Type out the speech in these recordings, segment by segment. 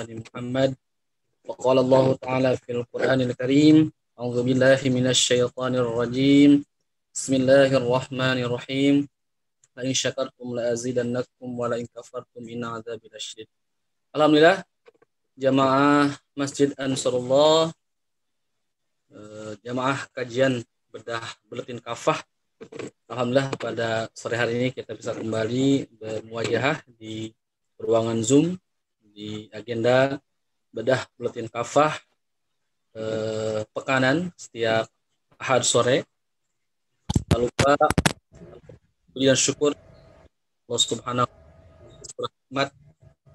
آل محمد. وقال الله تعالى في القرآن الكريم: أعوذ بالله من الشيطان الرجيم. بسم الله الرحمن الرحيم. لئن شكرتم لأزيدنكم ولئن كفرتم إن عذابي لشديد. Alhamdulillah, jamaah Masjid Ansarullah, jamaah kajian bedah buletin kafah. Alhamdulillah pada sore hari ini kita bisa kembali bermuajahah di ruangan Zoom di agenda bedah buletin kafah pekanan setiap Ahad sore. Tak lupa puji dan syukur Allah Subhanahu wa taala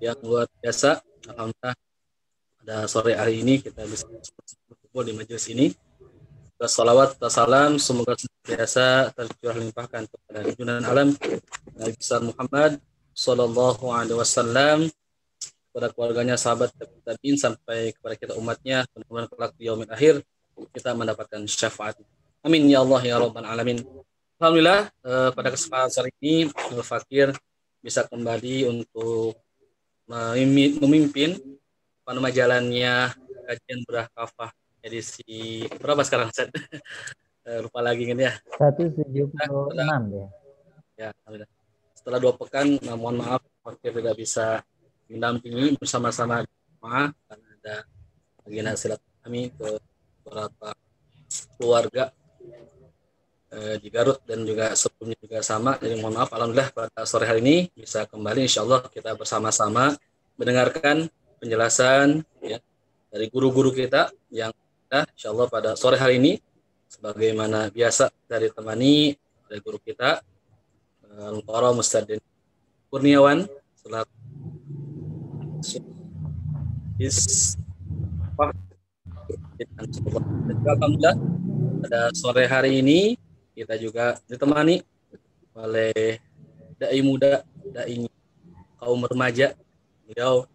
yang luar biasa. Alhamdulillah pada sore hari ini kita bisa berkumpul di majelis ini. Salawat dan salam semoga senantiasa tercurah limpahkan kepada junjungan alam Nabi besar Muhammad sallallahu alaihi wasallam, kepada keluarganya, sahabat tabi'in sampai kepada kita umatnya, mudah-mudahan kelak di yaumil akhir kita mendapatkan syafaat. Amin ya Allah ya rabbal alamin. Alhamdulillah pada kesempatan sore ini Fakir bisa kembali untuk memimpin jalannya kajian bedah kafah edisi berapa sekarang, Ustaz? Lupa lagi kan ya. 176 ya. Ya, alhamdulillah. Setelah 2 pekan, mohon maaf Fakir tidak bisa mendampingi bersama-sama jemaah karena ada agenda silaturahmi ke beberapa keluarga di Garut dan juga sebelumnya juga sama. Jadi mohon maaf, alhamdulillah pada sore hari ini bisa kembali, insyaallah kita bersama-sama mendengarkan penjelasan ya dari guru-guru kita yang insyaallah pada sore hari ini sebagaimana biasa dari temani oleh guru kita Al-Qara Mustadin Kurniawan selaku alhamdulillah pada sore hari ini kita juga ditemani oleh dai muda, dai kaum remaja, beliau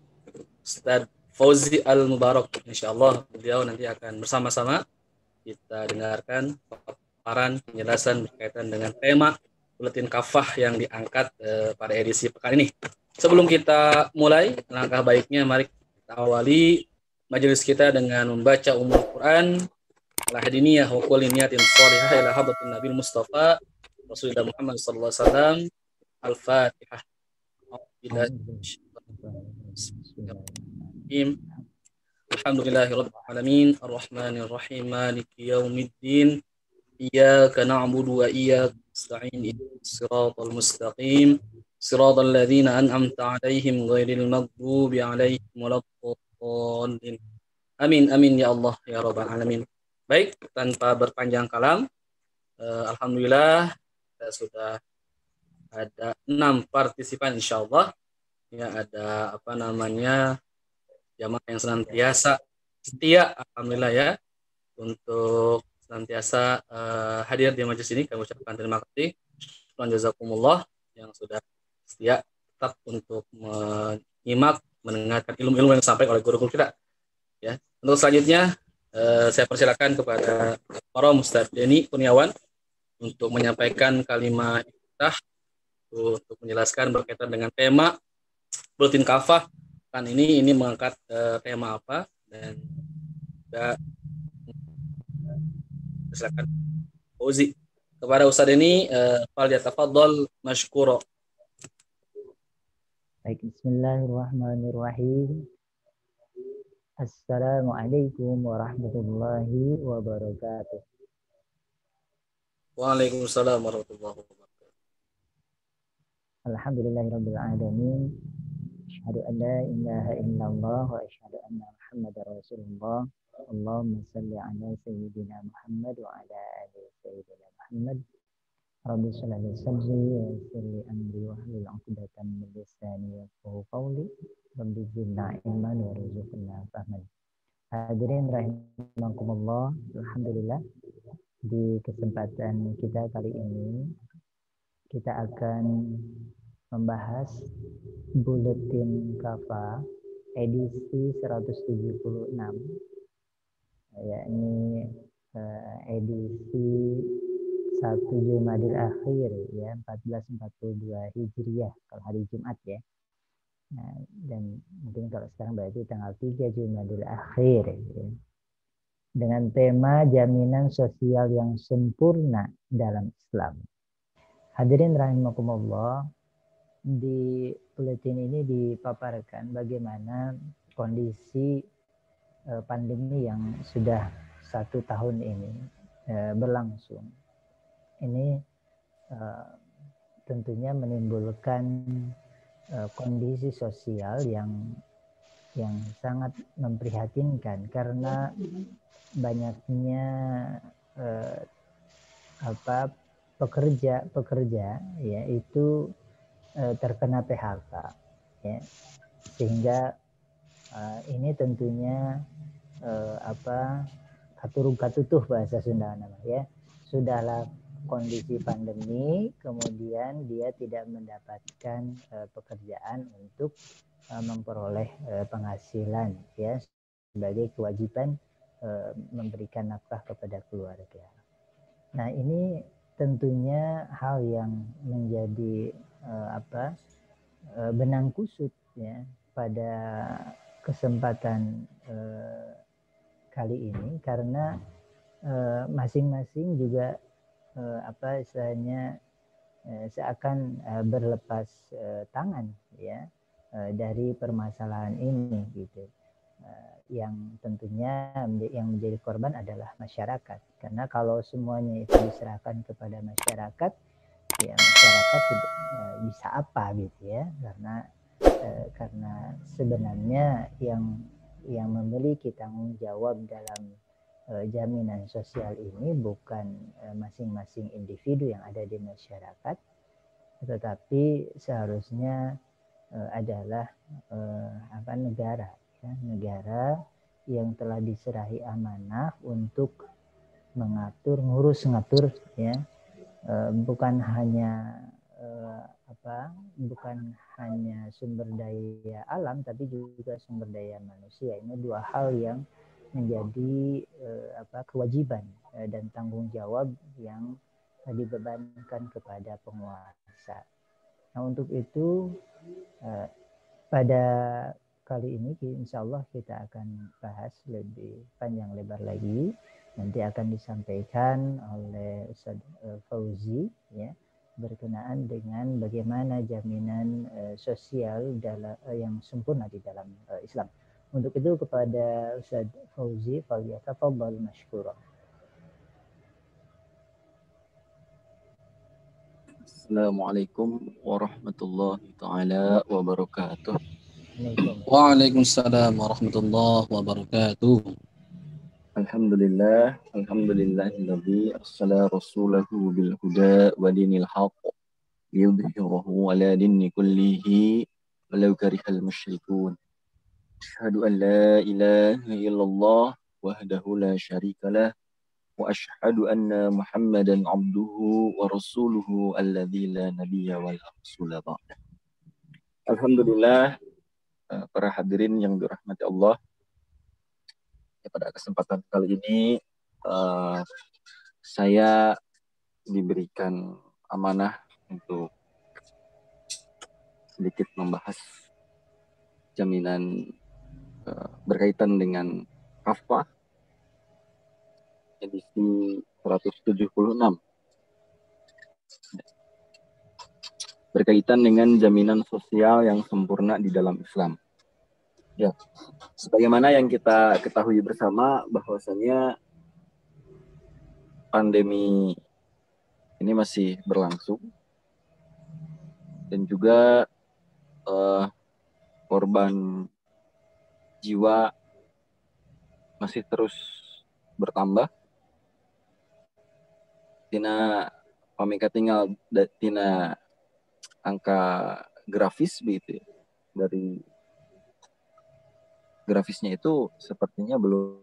Ustaz Fauzi Al-Mubarak. Insyaallah beliau nanti akan bersama-sama kita dengarkan paparan penjelasan berkaitan dengan tema buletin kafah yang diangkat pada edisi pekan ini. Sebelum kita mulai, langkah baiknya mari kita awali majelis kita dengan membaca Ummul Quran ala hadiniyah wa kulli niyatin shalihah ila hadratin Nabil Mustafa Rasulullah Muhammad sallallahu alaihi wasallam. Al-Fatihah. Alhamdulillahirabbil alamin arrahmanir rahim maliki yaumiddin iyyaka na'budu wa iyyaka nasta'in ihdinas siratal mustaqim siratal ladzina an'amta 'alaihim ghairil maghdubi 'alaihim waladdallin. Amin amin ya Allah ya rabbal alamin. Baik, tanpa berpanjang kalam, alhamdulillah kita sudah ada 6 partisipan insyaallah. Ya, ada jamaah yang senantiasa setia, alhamdulillah ya, untuk senantiasa hadir di majelis ini. Kami ucapkan terima kasih, jazakumullah, yang sudah setia tetap untuk menyimak, mendengarkan ilmu-ilmu yang disampaikan oleh guru-guru kita. Ya, untuk selanjutnya saya persilakan kepada para Ustaz Denny Kurniawan untuk menyampaikan kalimat iftitah untuk menjelaskan berkaitan dengan tema buletin kafah kan ini mengangkat tema apa, dan juga silakan Fauzi. Kepada Ustaz ini falyatafaddal mashkura. Baik, bismillahirrahmanirrahim. Assalamualaikum warahmatullahi wabarakatuh. Waalaikumsalam warahmatullahi wabarakatuh. Alhamdulillahirabbil alamin. Asyhadu an la ilaha illallah wa asyhadu anna Muhammadar Rasulullah. Allahumma shalli ala sayyidina Muhammad wa ala ali sayyidina Muhammad. Rabbi shalli li sadri wa yassir li amri wahlul 'uqdatam min lisani yafqahu qawli. Rabbi zidna ilman warzuqna fahman. Hadirin rahimakumullah, alhamdulillah di kesempatan kita kali ini kita akan membahas buletin kafah edisi 176, yakni edisi 1 Jumadil Akhir ya, 1442 Hijriah kalau hari Jumat ya. Nah, dan mungkin kalau sekarang berarti tanggal 3 Jumadil Akhir ya. Dengan tema jaminan sosial yang sempurna dalam Islam. Hadirin rahimakumullah, di buletin ini dipaparkan bagaimana kondisi pandemi yang sudah 1 tahun ini berlangsung. Ini tentunya menimbulkan kondisi sosial yang sangat memprihatinkan karena banyaknya pekerja ya itu terkena PHK ya, sehingga ini tentunya katurung katutuh bahasa Sunda nama ya, sudahlah kondisi pandemi, kemudian dia tidak mendapatkan pekerjaan untuk memperoleh penghasilan ya, sebagai kewajiban memberikan nafkah kepada keluarga. Nah, ini tentunya hal yang menjadi benang kusut ya pada kesempatan kali ini, karena masing-masing juga istilahnya seakan berlepas tangan ya dari permasalahan ini gitu. Yang tentunya yang menjadi korban adalah masyarakat, karena kalau semuanya itu diserahkan kepada masyarakat, ya masyarakat bisa apa gitu ya, karena sebenarnya yang memiliki tanggung jawab dalam jaminan sosial ini bukan masing-masing individu yang ada di masyarakat, tetapi seharusnya adalah negara ya, negara yang telah diserahi amanah untuk ngatur ya, bukan hanya sumber daya alam tapi juga sumber daya manusia. Ini dua hal yang menjadi kewajiban dan tanggung jawab yang dibebankan kepada penguasa. Nah, untuk itu pada kali ini insya Allah kita akan bahas lebih panjang lebar lagi. Nanti akan disampaikan oleh Ustaz Fauzi ya, berkenaan dengan bagaimana jaminan sosial yang sempurna di dalam Islam. Untuk itu kepada Ustaz Fauzi, falyatafaddal mashkura. Assalamualaikum warahmatullahi taala wabarakatuh. Waalaikumsalam warahmatullahi wabarakatuh. Alhamdulillahilladzi arsala rasulahu bil huda wa dinil haqq liyudhhirahu ala dini kullihi walau karihal musyrikun. Asyhadu an la ilaha illallah wahdahu la syarikalah wa asyhadu anna Muhammadan abduhu wa rasuluhu alladzi la nabiyya wa la rasula ba'dah. Alhamdulillah, para hadirin yang dirahmati Allah, ya, pada kesempatan kali ini saya diberikan amanah untuk sedikit membahas jaminan berkaitan dengan kafah edisi 176 berkaitan dengan jaminan sosial yang sempurna di dalam Islam. Ya, sebagaimana yang kita ketahui bersama bahwasanya pandemi ini masih berlangsung dan juga korban jiwa masih terus bertambah. Tina pamika tinggal tina angka grafis begitu ya. Dari grafisnya itu sepertinya belum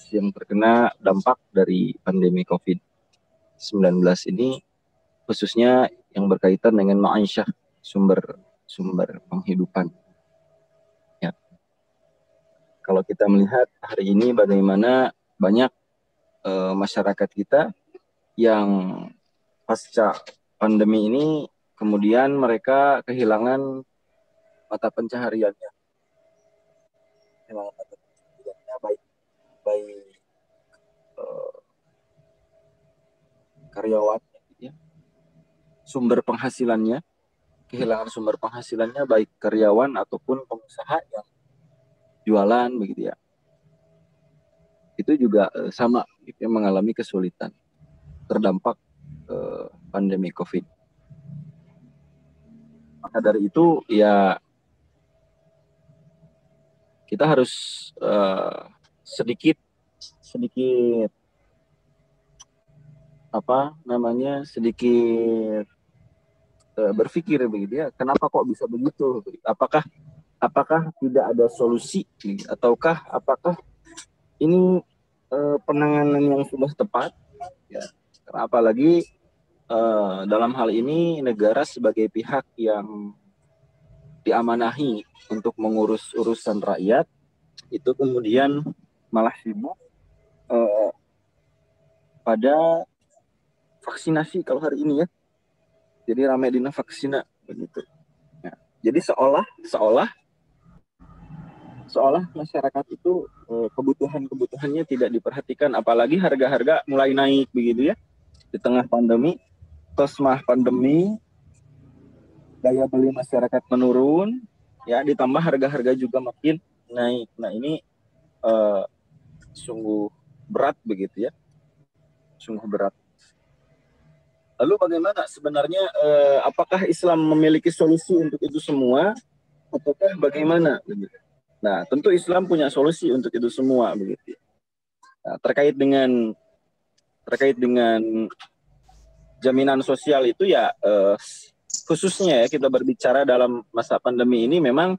yang terkena dampak dari pandemi COVID-19 ini, khususnya yang berkaitan dengan ma'isyah, sumber penghidupan. Ya. Kalau kita melihat hari ini bagaimana banyak masyarakat kita yang pasca pandemi ini kemudian mereka kehilangan mata pencahariannya. Kehilangan mata pencahariannya baik karyawan, ya. Sumber penghasilannya, kehilangan sumber penghasilannya baik karyawan ataupun pengusaha yang jualan begitu ya. Itu juga sama gitu, ya, mengalami kesulitan terdampak pandemi COVID. Maka dari itu ya kita harus sedikit berpikir begitu ya, kenapa kok bisa begitu? Apakah tidak ada solusi ataukah apakah ini penanganan yang sudah tepat? Ya, apalagi dalam hal ini negara sebagai pihak yang diamanahi untuk mengurus urusan rakyat itu kemudian malah sibuk pada vaksinasi kalau hari ini ya. Jadi ramai dina vaksina begitu. Nah, jadi seolah masyarakat itu kebutuhannya tidak diperhatikan, apalagi harga-harga mulai naik begitu ya. Di tengah pandemi, tosmah pandemi, daya beli masyarakat menurun, ya, ditambah harga-harga juga makin naik. Nah, ini sungguh berat begitu ya. Sungguh berat. Lalu bagaimana sebenarnya, apakah Islam memiliki solusi untuk itu semua ataukah bagaimana? Nah, tentu Islam punya solusi untuk itu semua begitu. Nah, terkait dengan jaminan sosial itu ya, khususnya ya kita berbicara dalam masa pandemi ini memang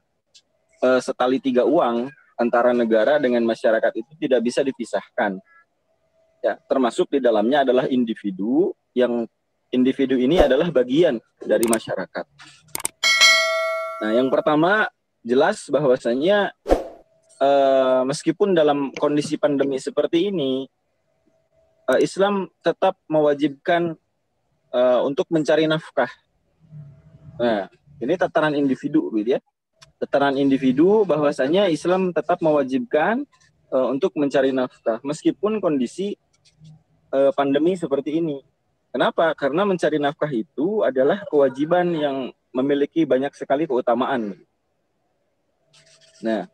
setali tiga uang antara negara dengan masyarakat itu tidak bisa dipisahkan. Ya, termasuk di dalamnya adalah individu ini adalah bagian dari masyarakat. Nah, yang pertama jelas bahwasanya meskipun dalam kondisi pandemi seperti ini, Islam tetap mewajibkan untuk mencari nafkah. Nah, ini tataran individu, gitu ya. Tataran individu bahwasanya Islam tetap mewajibkan untuk mencari nafkah meskipun kondisi pandemi seperti ini. Kenapa? Karena mencari nafkah itu adalah kewajiban yang memiliki banyak sekali keutamaan. Nah,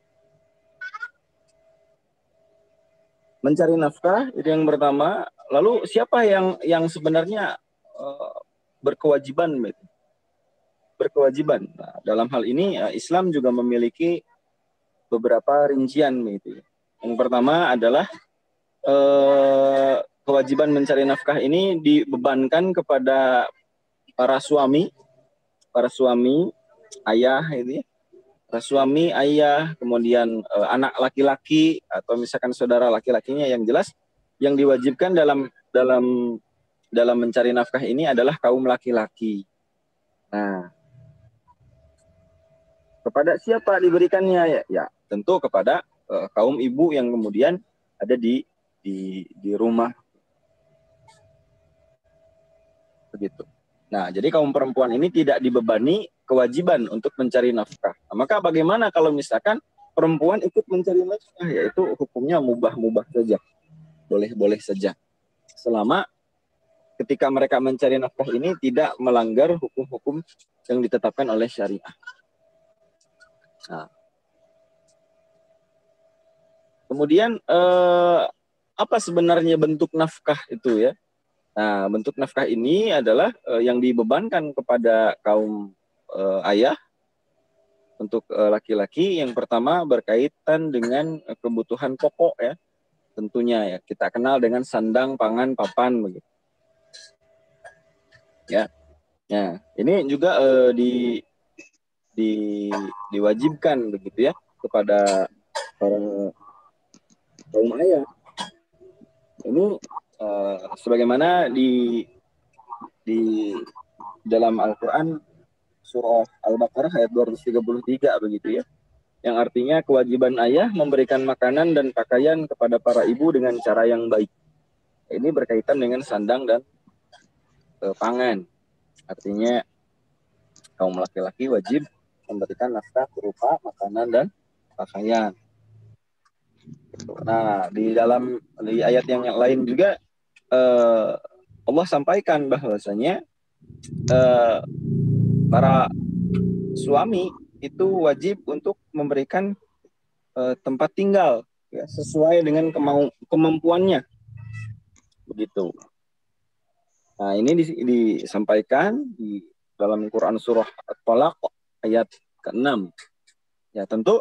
mencari nafkah itu yang pertama. Lalu siapa yang sebenarnya berkewajiban? Berkewajiban. Nah, dalam hal ini Islam juga memiliki beberapa rincian. Yang pertama adalah kewajiban mencari nafkah ini dibebankan kepada para suami, ayah ini, para suami, ayah, kemudian anak laki-laki atau misalkan saudara laki-lakinya, yang jelas yang diwajibkan dalam mencari nafkah ini adalah kaum laki-laki. Nah, kepada siapa diberikannya? Ya, tentu kepada kaum ibu yang kemudian ada di rumah. Begitu. Nah, jadi kaum perempuan ini tidak dibebani kewajiban untuk mencari nafkah. Nah, maka bagaimana kalau misalkan perempuan ikut mencari nafkah? Yaitu hukumnya mubah saja. Boleh saja. Selama ketika mereka mencari nafkah ini tidak melanggar hukum-hukum yang ditetapkan oleh syariah. Nah, kemudian apa sebenarnya bentuk nafkah itu ya? Nah, bentuk nafkah ini adalah yang dibebankan kepada kaum ayah untuk laki-laki. Yang pertama berkaitan dengan kebutuhan pokok ya, tentunya ya, kita kenal dengan sandang, pangan, papan begitu. Ya. Nah, ini juga diwajibkan begitu ya kepada para kaum ayah. Ini sebagaimana dalam Al-Quran surah Al-Baqarah ayat 233 begitu ya. Yang artinya kewajiban ayah memberikan makanan dan pakaian kepada para ibu dengan cara yang baik. Ini berkaitan dengan sandang dan pangan. Artinya kaum laki-laki wajib memberikan nafkah berupa makanan dan pakaian. Nah, di ayat yang lain juga Allah sampaikan bahwasanya para suami itu wajib untuk memberikan tempat tinggal ya, sesuai dengan kemampuannya, begitu. Nah, ini disampaikan di dalam Quran surah At-Talaq ayat ke-6. Ya, tentu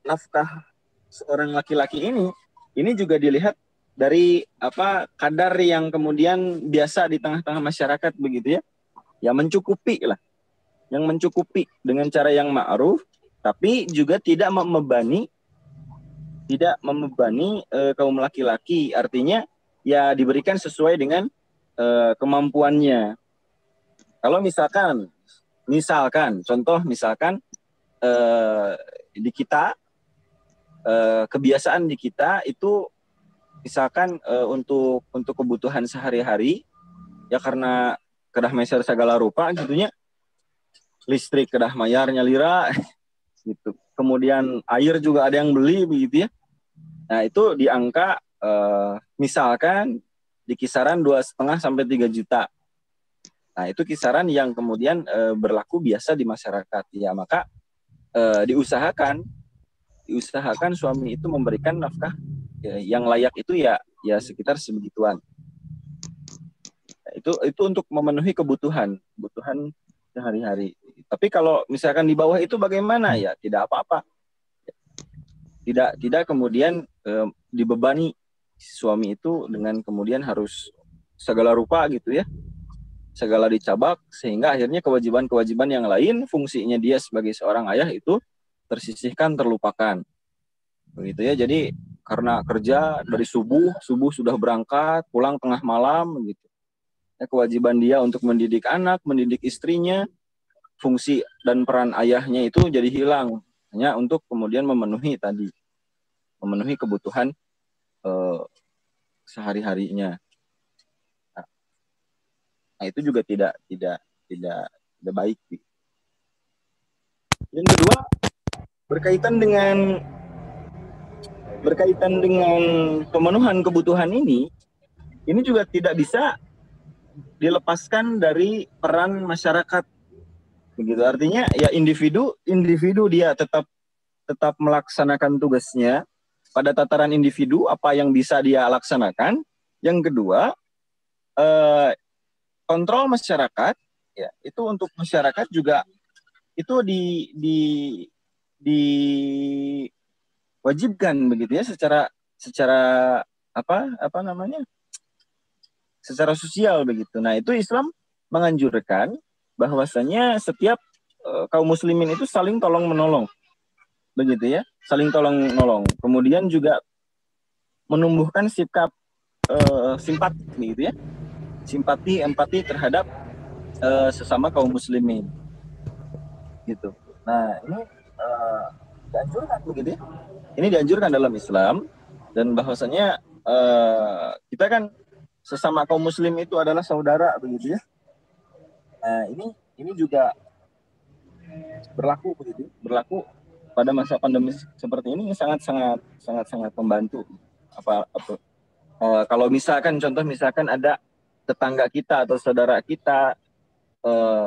nafkah seorang laki-laki ini juga dilihat dari kadar yang kemudian biasa di tengah-tengah masyarakat begitu ya. Ya mencukupi lah. Yang mencukupi dengan cara yang ma'ruf, tapi juga tidak membebani kaum laki-laki. Artinya ya diberikan sesuai dengan kemampuannya. Kalau misalkan contoh di kita kebiasaan di kita itu misalkan untuk kebutuhan sehari-hari ya, karena kedah meser segala rupa gitunya, listrik kedah mayarnya lira gitu, kemudian air juga ada yang beli begitu ya. Nah itu di angka misalkan di kisaran 2,5 sampai 3 juta. Nah itu kisaran yang kemudian berlaku biasa di masyarakat ya. Maka diusahakan suami itu memberikan nafkah yang layak itu ya sekitar sebegituan. Itu untuk memenuhi kebutuhan sehari-hari. Tapi kalau misalkan di bawah itu bagaimana ya? Tidak apa-apa. Tidak kemudian dibebani suami itu dengan kemudian harus segala rupa gitu ya. Segala dicabak sehingga akhirnya kewajiban-kewajiban yang lain, fungsinya dia sebagai seorang ayah itu tersisihkan, terlupakan. Begitu ya. Jadi karena kerja dari subuh sudah berangkat, pulang tengah malam gitu. Ya, kewajiban dia untuk mendidik anak, mendidik istrinya, fungsi dan peran ayahnya itu jadi hilang hanya untuk kemudian memenuhi kebutuhan sehari-harinya. Nah, itu juga tidak baik. Yang kedua, berkaitan dengan pemenuhan kebutuhan ini juga tidak bisa dilepaskan dari peran masyarakat. Begitu, artinya ya individu dia tetap melaksanakan tugasnya pada tataran individu, apa yang bisa dia laksanakan. Yang kedua, kontrol masyarakat ya, itu untuk masyarakat juga itu diwajibkan begitu ya, secara secara sosial begitu. Nah, itu Islam menganjurkan bahwasanya setiap kaum muslimin itu saling tolong menolong. Begitu ya, saling tolong menolong. Kemudian juga menumbuhkan sikap simpati begitu ya. Simpati, empati terhadap sesama kaum muslimin. Gitu. Nah, ini dianjurkan begitu ya. Ini dianjurkan dalam Islam, dan bahwasanya kita kan sesama kaum muslim itu adalah saudara begitu ya. Nah, ini juga berlaku pada masa pandemi seperti ini, sangat membantu. Kalau misalkan ada tetangga kita atau saudara kita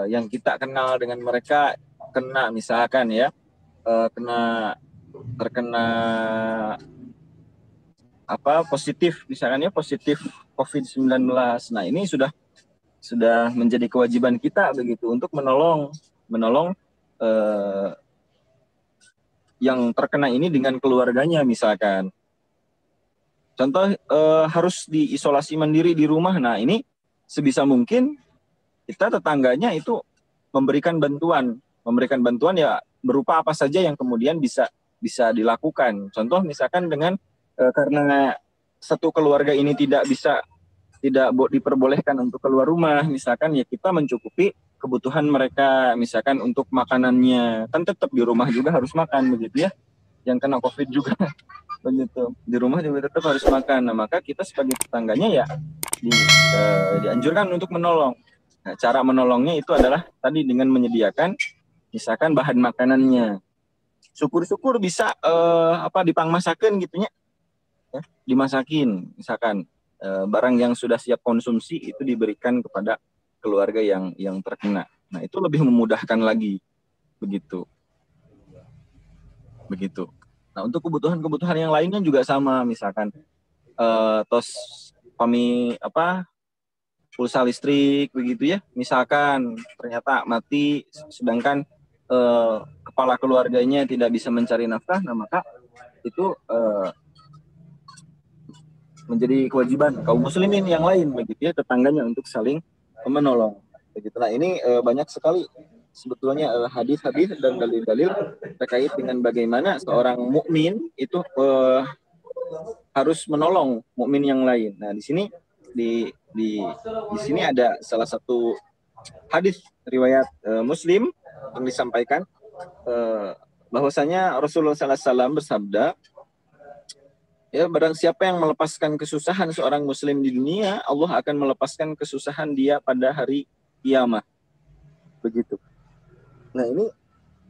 yang kita kenal dengan mereka kena misalkan ya terkena positif misalkan ya, positif COVID-19. Nah, ini sudah menjadi kewajiban kita begitu untuk menolong yang terkena ini dengan keluarganya misalkan. Contoh harus diisolasi mandiri di rumah. Nah, ini sebisa mungkin kita tetangganya itu memberikan bantuan ya berupa apa saja yang kemudian bisa dilakukan. Contoh misalkan dengan karena satu keluarga ini tidak bisa diperbolehkan untuk keluar rumah, misalkan ya kita mencukupi kebutuhan mereka, misalkan untuk makanannya, kan tetap di rumah juga harus makan begitu ya, yang kena COVID juga begitu, di rumah juga tetap harus makan. Nah maka kita sebagai tetangganya ya dianjurkan untuk menolong. Nah, cara menolongnya itu adalah tadi dengan menyediakan misalkan bahan makanannya, syukur-syukur bisa dipangmasakan gitunya ya, dimasakin misalkan barang yang sudah siap konsumsi itu diberikan kepada keluarga yang terkena. Nah itu lebih memudahkan lagi begitu. Nah untuk kebutuhan yang lainnya juga sama, misalkan pulsa listrik begitu ya, misalkan ternyata mati sedangkan kepala keluarganya tidak bisa mencari nafkah, nah maka itu menjadi kewajiban kaum muslimin yang lain begitu ya, tetangganya untuk saling menolong begitu. Nah ini banyak sekali sebetulnya hadis-hadis dan dalil-dalil terkait dengan bagaimana seorang mukmin itu harus menolong mukmin yang lain. Nah di sini di sini ada salah satu hadis riwayat Muslim yang disampaikan bahwasanya Rasulullah SAW bersabda, ya, barang siapa yang melepaskan kesusahan seorang muslim di dunia, Allah akan melepaskan kesusahan dia pada hari kiamat. Begitu. Nah ini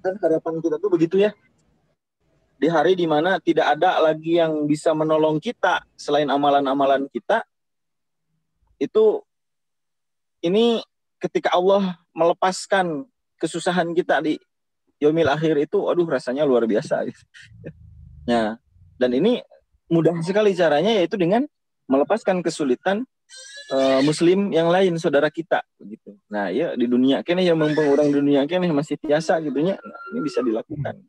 kan harapan kita tuh begitu ya. Di hari di mana tidak ada lagi yang bisa menolong kita selain amalan-amalan kita, itu ini ketika Allah melepaskan kesusahan kita di yaumil akhir itu, aduh rasanya luar biasa. Nah, dan ini mudah sekali caranya, yaitu dengan melepaskan kesulitan muslim yang lain, saudara kita begitu. Nah ya di dunia kene yang mumpung orang dunia kene masih biasa gitunya, nah, ini bisa dilakukan.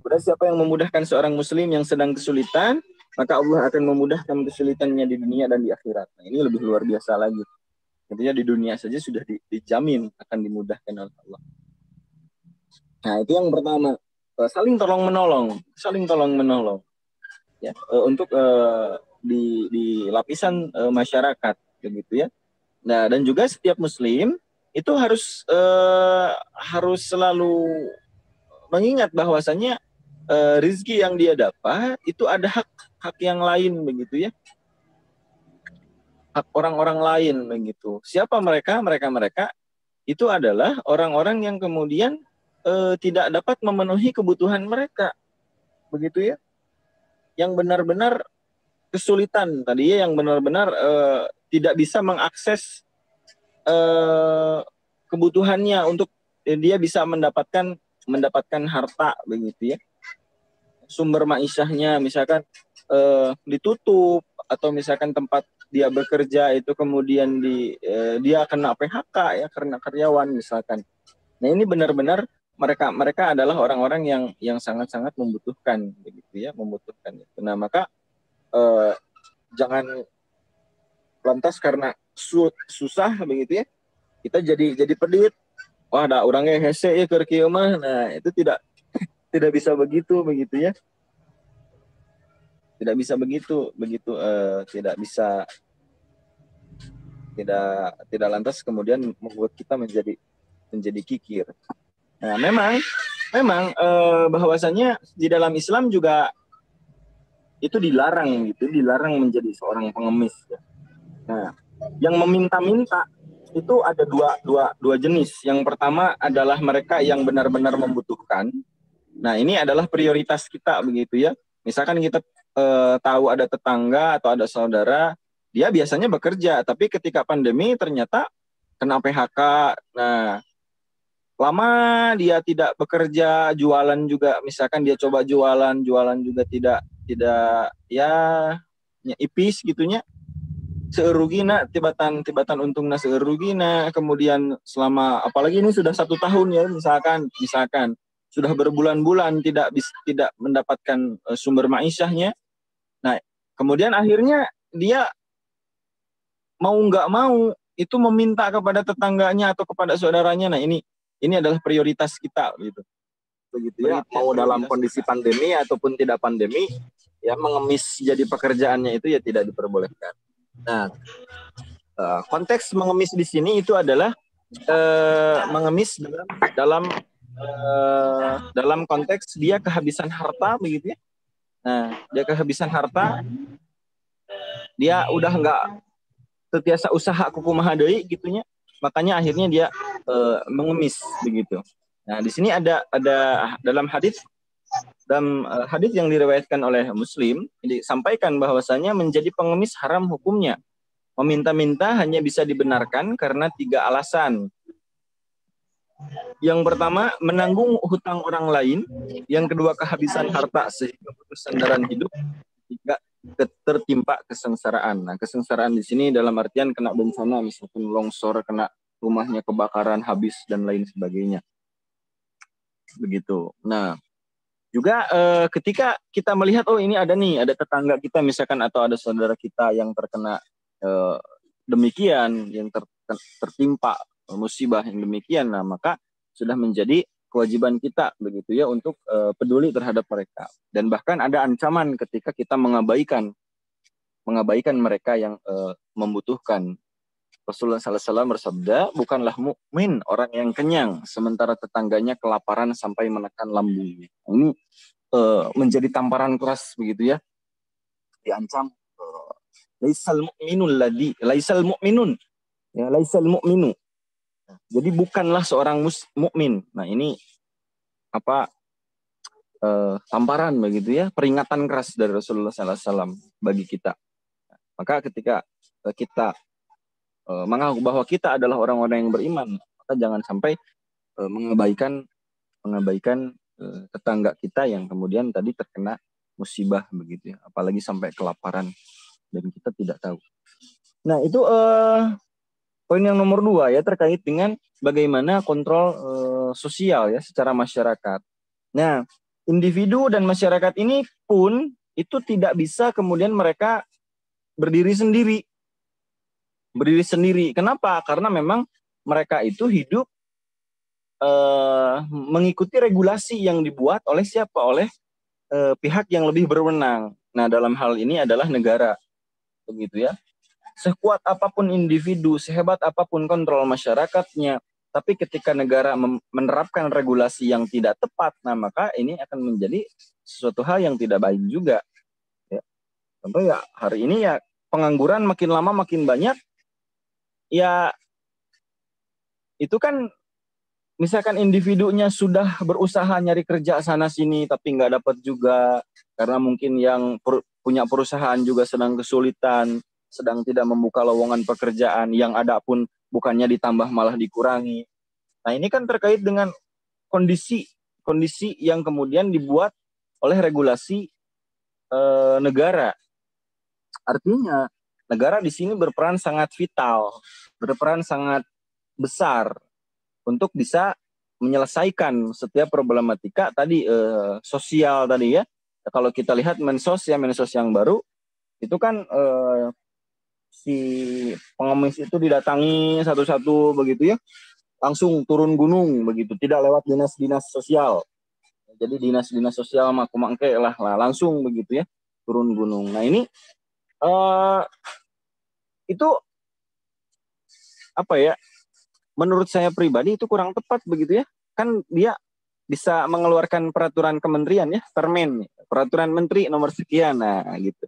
Kemudian siapa yang memudahkan seorang muslim yang sedang kesulitan, maka Allah akan memudahkan kesulitannya di dunia dan di akhirat. Nah ini lebih luar biasa lagi. Tentunya di dunia saja sudah dijamin akan dimudahkan oleh Allah. Nah itu yang pertama, saling tolong menolong ya, untuk di lapisan masyarakat begitu ya. Nah dan juga setiap muslim itu harus selalu mengingat bahwasanya rizki yang dia dapat itu ada hak yang lain begitu ya, hak orang-orang lain begitu. Siapa mereka? Mereka itu adalah orang-orang yang kemudian tidak dapat memenuhi kebutuhan mereka begitu ya, yang benar-benar kesulitan tadi ya, yang benar-benar tidak bisa mengakses kebutuhannya untuk dia bisa mendapatkan harta begitu ya. Sumber ma'isyahnya misalkan ditutup, atau misalkan tempat dia bekerja itu kemudian dia kena PHK ya karena karyawan misalkan. Nah ini benar-benar mereka adalah orang-orang yang sangat-sangat membutuhkan begitu ya, membutuhkan itu. Nah maka jangan lantas karena susah begitu ya kita jadi pedit. Wah ada orangnya hese ya keur kieu mah. Nah itu tidak bisa begitu ya. Tidak bisa begitu tidak lantas kemudian membuat kita menjadi kikir. Nah, memang bahwasanya di dalam Islam juga itu dilarang menjadi seorang pengemis ya. Nah, yang meminta-minta itu ada dua jenis. Yang pertama adalah mereka yang benar-benar membutuhkan. Nah, ini adalah prioritas kita begitu ya. Misalkan kita tahu ada tetangga atau ada saudara, dia biasanya bekerja, tapi ketika pandemi ternyata kena PHK. Nah, lama dia tidak bekerja, jualan juga, misalkan dia coba jualan juga tidak ya ipis gitunya. Seurugina tibatan untungna seurugina, kemudian selama apalagi ini sudah 1 tahun ya misalkan sudah berbulan-bulan tidak mendapatkan sumber ma'isyahnya. Nah, kemudian akhirnya dia mau nggak mau itu meminta kepada tetangganya atau kepada saudaranya. Nah, ini adalah prioritas kita gitu. Begitu ya, mau dalam kondisi pandemi ataupun tidak pandemi, ya mengemis jadi pekerjaannya itu ya tidak diperbolehkan. Nah, konteks mengemis di sini itu adalah mengemis dalam konteks dia kehabisan harta begitu ya. Nah, dia kehabisan harta, dia udah nggak setiasa usaha kukumaha deui gitunya, makanya akhirnya dia mengemis begitu. Nah, di sini ada dalam hadis yang diriwayatkan oleh Muslim disampaikan bahwasanya menjadi pengemis haram hukumnya. Meminta-minta hanya bisa dibenarkan karena 3 alasan. Yang pertama, menanggung hutang orang lain. Yang kedua, kehabisan harta sehingga putus sandaran hidup. Ketiga, tertimpa kesengsaraan. Nah, kesengsaraan di sini dalam artian kena bencana, misalkan longsor, kena rumahnya kebakaran, habis, dan lain sebagainya. Begitu. Nah, juga ketika kita melihat, oh ini ada tetangga kita misalkan, atau ada saudara kita yang terkena demikian, yang tertimpa musibah yang demikian, nah maka sudah menjadi kewajiban kita begitu ya untuk peduli terhadap mereka. Dan bahkan ada ancaman ketika kita mengabaikan mereka yang membutuhkan. Rasulullah SAW bersabda, bukanlah mukmin orang yang kenyang sementara tetangganya kelaparan sampai menekan lambungnya. Ini menjadi tamparan keras begitu ya, diancam. Laisal mu'minun ya, laisal mu'minu. Jadi bukanlah seorang mukmin. Nah, ini tamparan begitu ya, peringatan keras dari Rasulullah SAW bagi kita. Maka ketika kita mengaku bahwa kita adalah orang-orang yang beriman, maka jangan sampai mengabaikan tetangga kita yang kemudian tadi terkena musibah begitu ya, apalagi sampai kelaparan dan kita tidak tahu. Nah, itu poin yang nomor 2 ya, terkait dengan bagaimana kontrol sosial ya secara masyarakat. Nah, individu dan masyarakat ini pun itu tidak bisa kemudian mereka berdiri sendiri. Kenapa? Karena memang mereka itu hidup mengikuti regulasi yang dibuat oleh siapa? Oleh pihak yang lebih berwenang. Nah, dalam hal ini adalah negara. Begitu ya. Sekuat apapun individu, sehebat apapun kontrol masyarakatnya, tapi ketika negara menerapkan regulasi yang tidak tepat, nah maka ini akan menjadi sesuatu hal yang tidak baik juga. Ya. Contoh ya, hari ini ya pengangguran makin lama makin banyak, ya itu kan misalkan individunya sudah berusaha nyari kerja sana sini tapi nggak dapat juga, karena mungkin yang punya perusahaan juga sedang kesulitan, sedang tidak membuka lowongan pekerjaan, yang ada pun bukannya ditambah malah dikurangi. Nah, ini kan terkait dengan kondisi yang kemudian dibuat oleh regulasi negara. Artinya negara di sini berperan sangat vital, berperan sangat besar untuk bisa menyelesaikan setiap problematika tadi sosial tadi ya. Kalau kita lihat mensos yang baru itu kan si pengemis itu didatangi satu-satu begitu ya, langsung turun gunung begitu, tidak lewat dinas-dinas sosial. Jadi dinas-dinas sosial mangke lah langsung begitu ya, turun gunung. Nah, ini itu menurut saya pribadi itu kurang tepat begitu ya. Kan dia bisa mengeluarkan peraturan kementerian ya, peraturan menteri nomor sekian, nah gitu.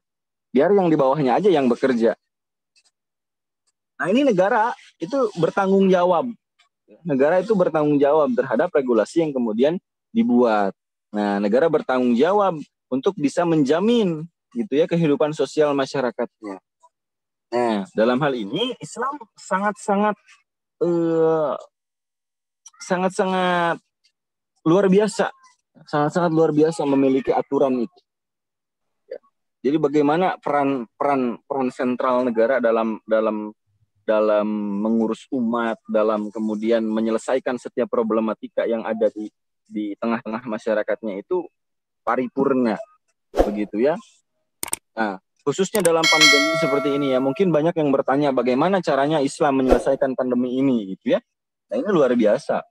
Biar yang di bawahnya aja yang bekerja. Nah, ini negara itu bertanggung jawab. Negara itu bertanggung jawab terhadap regulasi yang kemudian dibuat. Nah, negara bertanggung jawab untuk bisa menjamin gitu ya kehidupan sosial masyarakatnya. Nah, dalam hal ini Islam sangat-sangat luar biasa. Sangat-sangat luar biasa memiliki aturan itu. Ya. Jadi bagaimana peran sentral negara dalam mengurus umat, dalam kemudian menyelesaikan setiap problematika yang ada di tengah-tengah masyarakatnya itu paripurna, begitu ya. Nah, khususnya dalam pandemi seperti ini ya, mungkin banyak yang bertanya bagaimana caranya Islam menyelesaikan pandemi ini, gitu ya. Nah, ini luar biasa,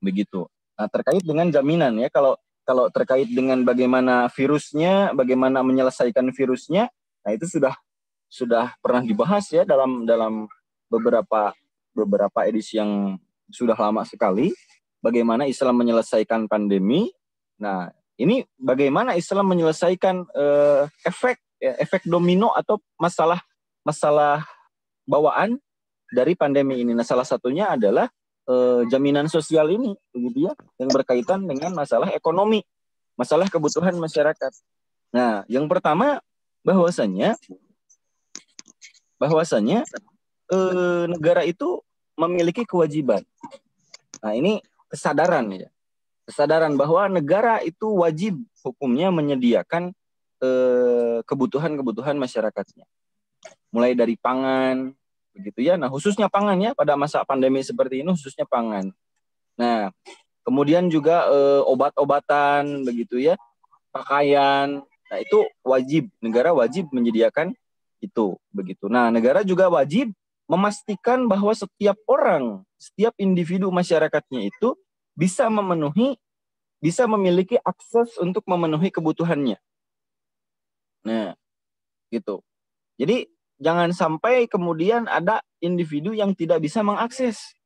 begitu. Nah, terkait dengan jaminan ya, kalau kalau terkait dengan bagaimana virusnya, bagaimana menyelesaikan virusnya, nah itu sudah pernah dibahas ya dalam beberapa edisi yang sudah lama sekali, bagaimana Islam menyelesaikan pandemi. Nah, ini bagaimana Islam menyelesaikan efek domino atau masalah bawaan dari pandemi ini. Nah, salah satunya adalah jaminan sosial ini, begitu ya, yang berkaitan dengan masalah ekonomi, masalah kebutuhan masyarakat. Nah, yang pertama bahwasanya negara itu memiliki kewajiban. Nah, ini kesadaran ya, kesadaran bahwa negara itu wajib hukumnya menyediakan kebutuhan masyarakatnya, mulai dari pangan, begitu ya. Nah, khususnya pangan ya, pada masa pandemi seperti ini khususnya pangan. Nah, kemudian juga obat-obatan, begitu ya, pakaian. Nah, itu wajib, negara wajib menyediakan itu, begitu. Nah, negara juga wajib memastikan bahwa setiap orang, setiap individu masyarakatnya itu bisa memiliki akses untuk memenuhi kebutuhannya. Nah, gitu. Jadi jangan sampai kemudian ada individu yang tidak bisa mengakses,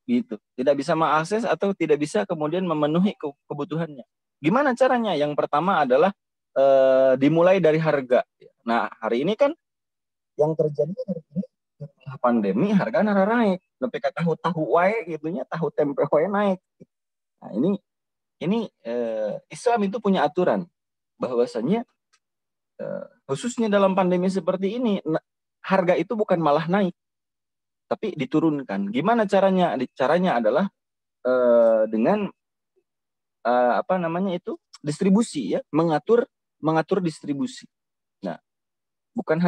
gitu, tidak bisa mengakses atau tidak bisa kemudian memenuhi kebutuhannya. Gimana caranya? Yang pertama adalah dimulai dari harga. Nah, hari ini kan yang terjadi setelah pandemi harga naik, tapi tahu wae gitunya, tahu tempe wae naik. Nah, ini Islam itu punya aturan bahwasanya khususnya dalam pandemi seperti ini, harga itu bukan malah naik, tapi diturunkan. Gimana caranya? Caranya adalah dengan distribusi ya, mengatur distribusi. Nah, bukan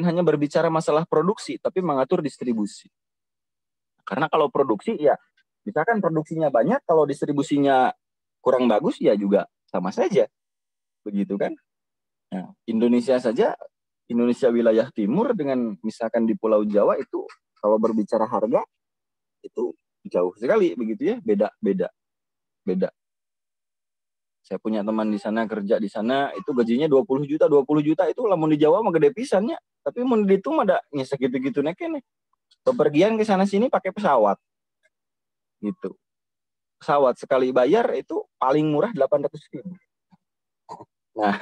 hanya berbicara masalah produksi, tapi mengatur distribusi. Karena kalau produksi ya, misalkan produksinya banyak, kalau distribusinya kurang bagus ya juga sama saja, begitu kan? Nah, Indonesia wilayah timur dengan misalkan di Pulau Jawa itu kalau berbicara harga itu jauh sekali, begitu ya, beda. Saya punya teman di sana, kerja di sana, itu gajinya 20 juta itu lamun di Jawa mah gede pisannya, tapi mun di itu mah ada segitu-gitu nekene. Bepergian ke sana sini pakai pesawat. Gitu. Pesawat sekali bayar itu paling murah 800.000. Nah,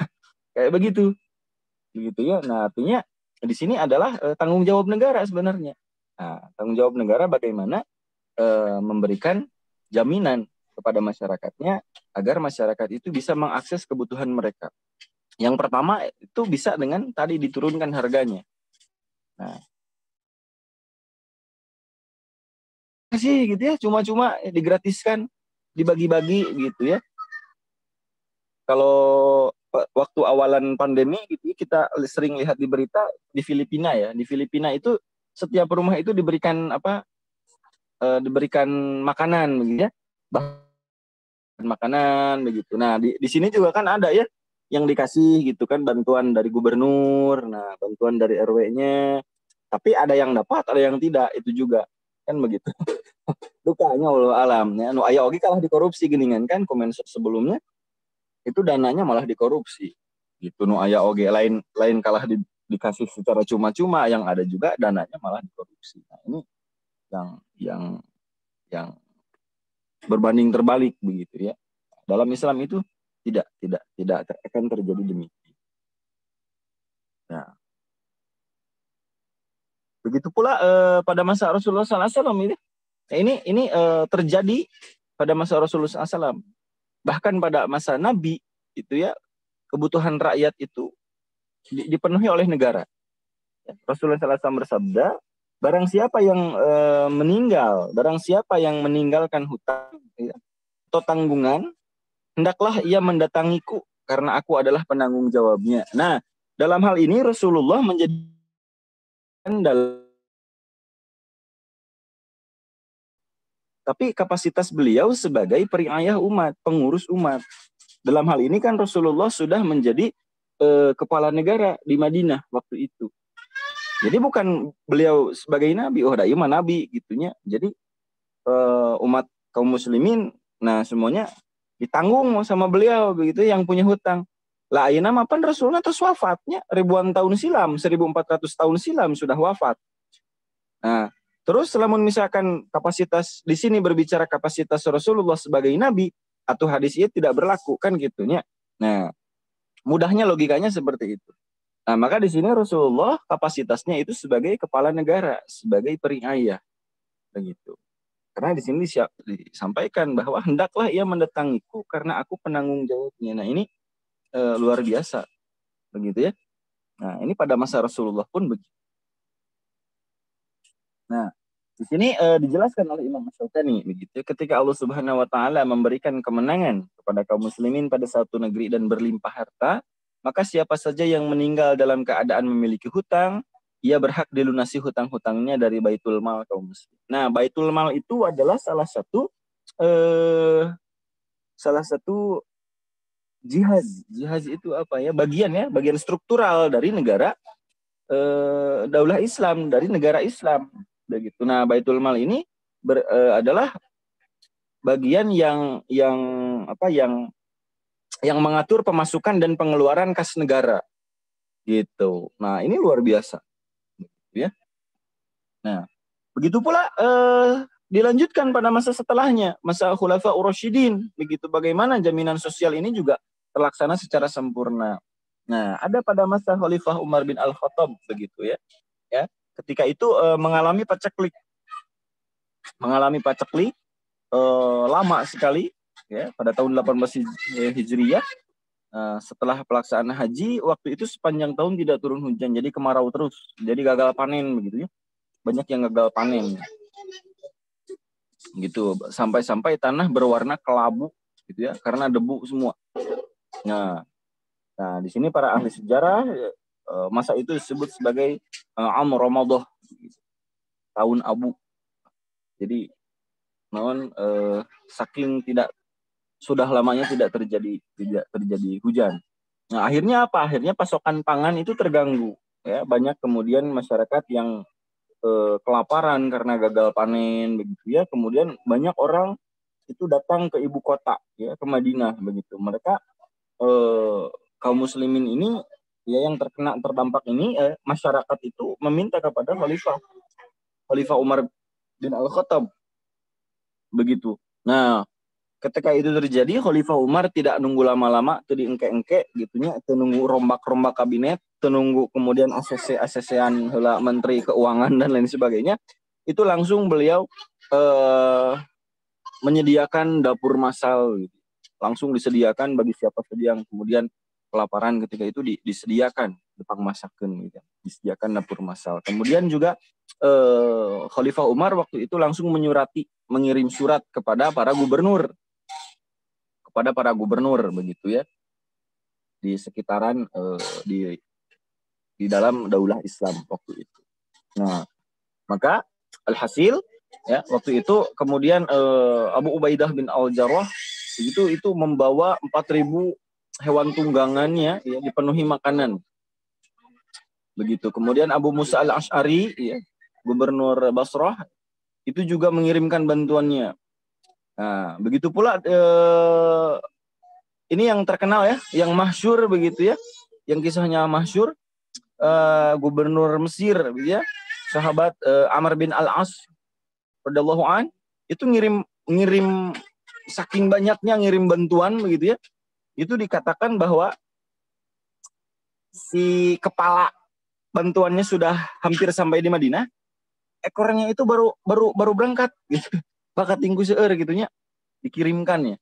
kayak begitu ya. Nah, artinya di sini adalah tanggung jawab negara sebenarnya. Nah, tanggung jawab negara bagaimana memberikan jaminan kepada masyarakatnya agar masyarakat itu bisa mengakses kebutuhan mereka. Yang pertama itu bisa dengan tadi diturunkan harganya. Nah, sih gitu ya, cuma-cuma digratiskan, dibagi-bagi gitu ya. Kalau waktu awalan pandemi gitu, kita sering lihat di berita di Filipina ya. Di Filipina itu setiap rumah itu diberikan diberikan makanan begitu ya. Makanan begitu. Nah, di sini juga kan ada ya yang dikasih gitu kan, bantuan dari gubernur, nah bantuan dari RW-nya. Tapi ada yang dapat, ada yang tidak, itu juga kan begitu. Dukanya Allah alam ya. Nu aya oge kalah dikorupsi geningan kan, komen sebelumnya itu dananya malah dikorupsi gitu. Nu aya oge lain kalah dikasih secara cuma-cuma, yang ada juga dananya malah dikorupsi. Nah, ini yang berbanding terbalik begitu ya. Dalam Islam itu tidak akan terjadi demikian. Nah, begitu pula pada masa Rasulullah SAW ini. Ini terjadi pada masa Rasulullah SAW. Bahkan pada masa Nabi itu ya, kebutuhan rakyat itu dipenuhi oleh negara. Rasulullah SAW bersabda, barang siapa yang meninggalkan hutang ya, atau tanggungan, hendaklah ia mendatangiku karena aku adalah penanggung jawabnya. Nah, dalam hal ini Rasulullah tapi kapasitas beliau sebagai periayah umat, pengurus umat. Dalam hal ini kan Rasulullah sudah menjadi kepala negara di Madinah waktu itu. Jadi bukan beliau sebagai nabi, da ieu mah nabi gitunya. Jadi umat kaum muslimin, nah semuanya ditanggung sama beliau begitu yang punya hutang. Lah ayeuna mapan Rasulullah terus wafatnya ribuan tahun silam, 1400 tahun silam sudah wafat. Nah, terus selamun misalkan kapasitas di sini berbicara kapasitas Rasulullah sebagai nabi atau hadis itu tidak berlaku kan gitunya. Nah, mudahnya logikanya seperti itu. Nah, maka di sini Rasulullah kapasitasnya itu sebagai kepala negara, sebagai peri-ayah begitu. Karena di sini disampaikan bahwa hendaklah ia mendatangiku karena aku penanggung jawabnya. Nah, ini luar biasa begitu ya. Nah, ini pada masa Rasulullah pun begitu. Nah, di sini dijelaskan oleh Imam Syaukani begitu. Ketika Allah Subhanahu wa taala memberikan kemenangan kepada kaum muslimin pada satu negeri dan berlimpah harta, maka siapa saja yang meninggal dalam keadaan memiliki hutang, ia berhak dilunasi hutang-hutangnya dari Baitul Mal kaum muslim. Nah, Baitul Mal itu adalah salah satu jihaz. Jihaz itu apa ya? Bagian struktural dari negara daulah Islam, dari negara Islam. Begitu. Nah, Baitul Mal ini adalah bagian yang mengatur pemasukan dan pengeluaran kas negara. Gitu. Nah, ini luar biasa. Ya. Nah, begitu pula dilanjutkan pada masa setelahnya, masa Khulafaur Rasyidin. Begitu bagaimana jaminan sosial ini juga terlaksana secara sempurna. Nah, ada pada masa Khalifah Umar bin Al-Khattab begitu ya. Ya. Ketika itu mengalami paceklik lama sekali ya pada tahun 18 Hijriyah setelah pelaksanaan haji waktu itu sepanjang tahun tidak turun hujan jadi kemarau terus jadi gagal panen begitu ya banyak yang gagal panen gitu sampai tanah berwarna kelabu gitu ya karena debu semua. Nah di sini para ahli sejarah masa itu disebut sebagai Am Ramadah tahun abu. Jadi saking sudah lamanya tidak terjadi hujan. Nah, akhirnya apa? Akhirnya pasokan pangan itu terganggu ya. Banyak kemudian masyarakat yang kelaparan karena gagal panen begitu ya. Kemudian banyak orang itu datang ke ibu kota ya, ke Madinah begitu. Mereka kaum muslimin ini ya yang terdampak ini masyarakat itu meminta kepada Khalifah Umar bin Al-Khattab begitu. Nah, ketika itu terjadi Khalifah Umar tidak nunggu lama-lama, teu diengke-engke gitunya, teu nunggu rombak-rombak kabinet, teu nunggu kemudian ACC-an heula menteri keuangan dan lain sebagainya. Itu langsung beliau menyediakan dapur massal gitu. Langsung disediakan bagi siapa saja yang kemudian kelaparan ketika itu disediakan dipang masakeun gitu. Disediakan dapur massal. Kemudian juga Khalifah Umar waktu itu langsung mengirim surat kepada para gubernur begitu ya di sekitaran di dalam daulah Islam waktu itu. Nah, maka alhasil ya waktu itu kemudian Abu Ubaidah bin Al-Jarrah itu membawa 4.000 hewan tunggangannya ya dipenuhi makanan. Begitu. Kemudian Abu Musa Al-Asy'ari ya Gubernur Basrah itu juga mengirimkan bantuannya. Nah, begitu pula ini yang terkenal ya, yang masyhur begitu ya, yang kisahnya masyhur Gubernur Mesir ya, sahabat Amr bin Al-As radhiyallahu an itu ngirim saking banyaknya ngirim bantuan begitu ya. Itu dikatakan bahwa si kepala bantuannya sudah hampir sampai di Madinah. Ekornya itu baru berangkat gitu. Bakat tinggu seueur gitunya dikirimkan ya.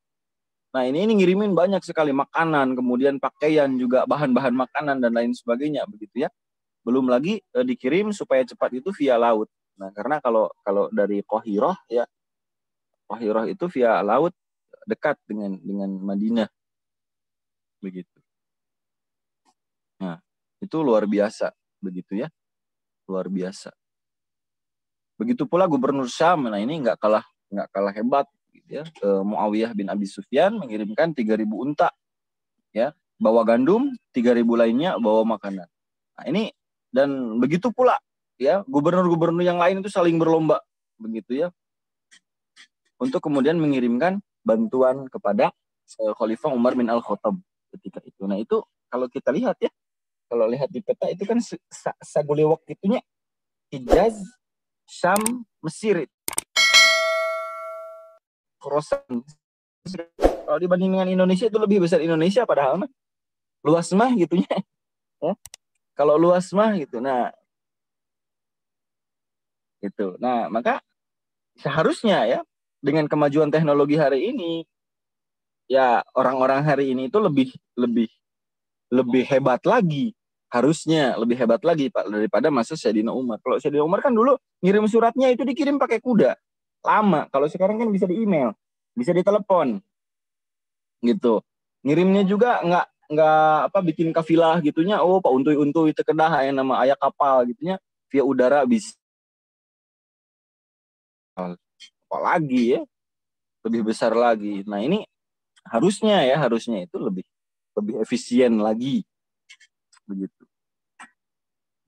Nah, ini ngirimin banyak sekali makanan, kemudian pakaian juga bahan-bahan makanan dan lain sebagainya begitu ya. Belum lagi dikirim supaya cepat itu via laut. Nah, karena kalau dari Qahirah ya Qahirah itu via laut dekat dengan Madinah. Begitu. Nah, itu luar biasa begitu ya. Luar biasa. Begitu pula Gubernur Syam, nah ini nggak kalah hebat, gitu ya. Muawiyah bin Abi Sufyan mengirimkan 3.000 unta, ya, bawa gandum, 3.000 lainnya bawa makanan. Nah ini dan begitu pula, ya, gubernur-gubernur yang lain itu saling berlomba, begitu ya, untuk kemudian mengirimkan bantuan kepada Khalifah Umar bin Al-Khattab ketika itu. Nah itu kalau kita lihat ya, kalau lihat di peta itu kan sagulewak itunya Hijaz, Syam, Mesir, Khorasan. Kalau dibanding dengan Indonesia itu lebih besar Indonesia padahal mah luas mah gitunya. Ya. Kalau luas mah gitu. Nah, gitu. Nah, maka seharusnya ya dengan kemajuan teknologi hari ini ya orang-orang hari ini itu lebih hebat lagi. Harusnya lebih hebat lagi Pak daripada masa Sayyidina Umar. Kalau Sayyidina Umar kan dulu ngirim suratnya itu dikirim pakai kuda. Lama. Kalau sekarang kan bisa di email, bisa ditelepon. Gitu. Ngirimnya juga nggak bikin kafilah gitunya. Oh, Pak Untuy itu kedah yang nama ayah kapal gitunya via udara bisa. Apalagi ya lebih besar lagi. Nah, ini harusnya itu lebih efisien lagi. Begitu.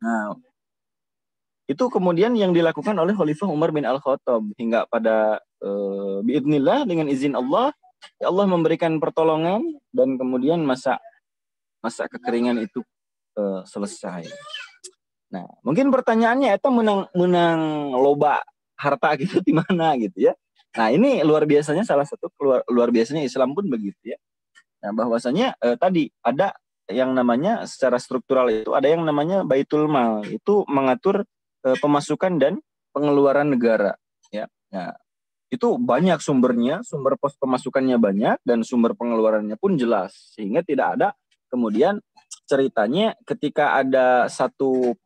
Nah, itu kemudian yang dilakukan oleh Khalifah Umar bin Al-Khattab hingga pada biidznillah dengan izin Allah, ya Allah memberikan pertolongan dan kemudian masa kekeringan itu selesai. Nah, mungkin pertanyaannya itu menang loba harta gitu di mana gitu ya. Nah, ini luar biasanya salah satu luar biasanya Islam pun begitu ya. Nah, bahwasanya tadi ada yang namanya secara struktural itu ada yang namanya Baitul Mal, itu mengatur pemasukan dan pengeluaran negara ya. Nah, itu banyak sumbernya, sumber pos pemasukannya banyak dan sumber pengeluarannya pun jelas sehingga tidak ada kemudian ceritanya ketika ada satu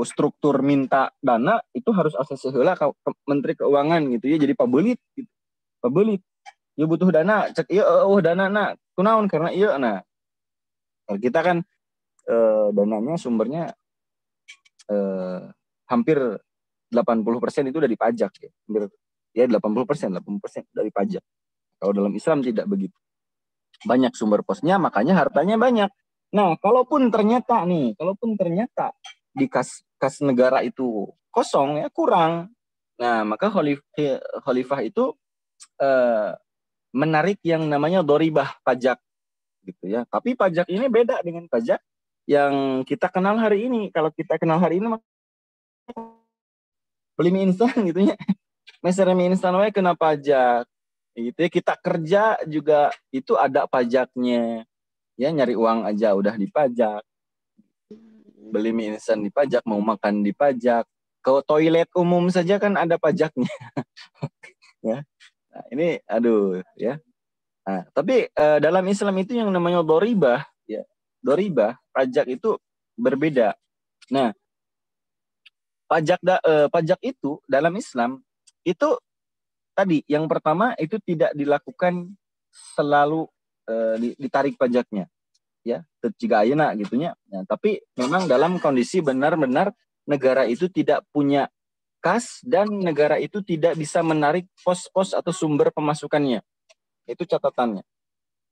struktur minta dana itu harus akses heula ke Menteri Keuangan gitu ya, jadi pabelit gitu. Pabelit. Ya butuh dana, cek iya dana na kunaon karena iya. Nah, kita kan dananya sumbernya hampir 80% itu dari pajak ya. Hampir ya 80% dari pajak. Kalau dalam Islam tidak begitu. Banyak sumber posnya, makanya hartanya banyak. Nah, kalaupun ternyata di kas negara itu kosong ya, kurang. Nah, maka khalifah itu menarik yang namanya doribah pajak gitu ya. Tapi pajak ini beda dengan pajak yang kita kenal hari ini. Kalau kita kenal hari ini beli mie instan gitu ya. Meser mie instan wae kena pajak. Gitu ya. Kita kerja juga itu ada pajaknya. Ya, nyari uang aja udah dipajak. Beli mie instan dipajak, mau makan dipajak. Ke toilet umum saja kan ada pajaknya. Ya. Nah, ini aduh ya. Nah, tapi dalam Islam itu yang namanya doribah, ya. Doribah, pajak itu berbeda. Nah, pajak itu dalam Islam itu tadi yang pertama itu tidak dilakukan selalu ditarik pajaknya, ya. Jika ayeuna gitunya. Nah, tapi memang dalam kondisi benar-benar negara itu tidak punya kas dan negara itu tidak bisa menarik pos-pos atau sumber pemasukannya. Itu catatannya.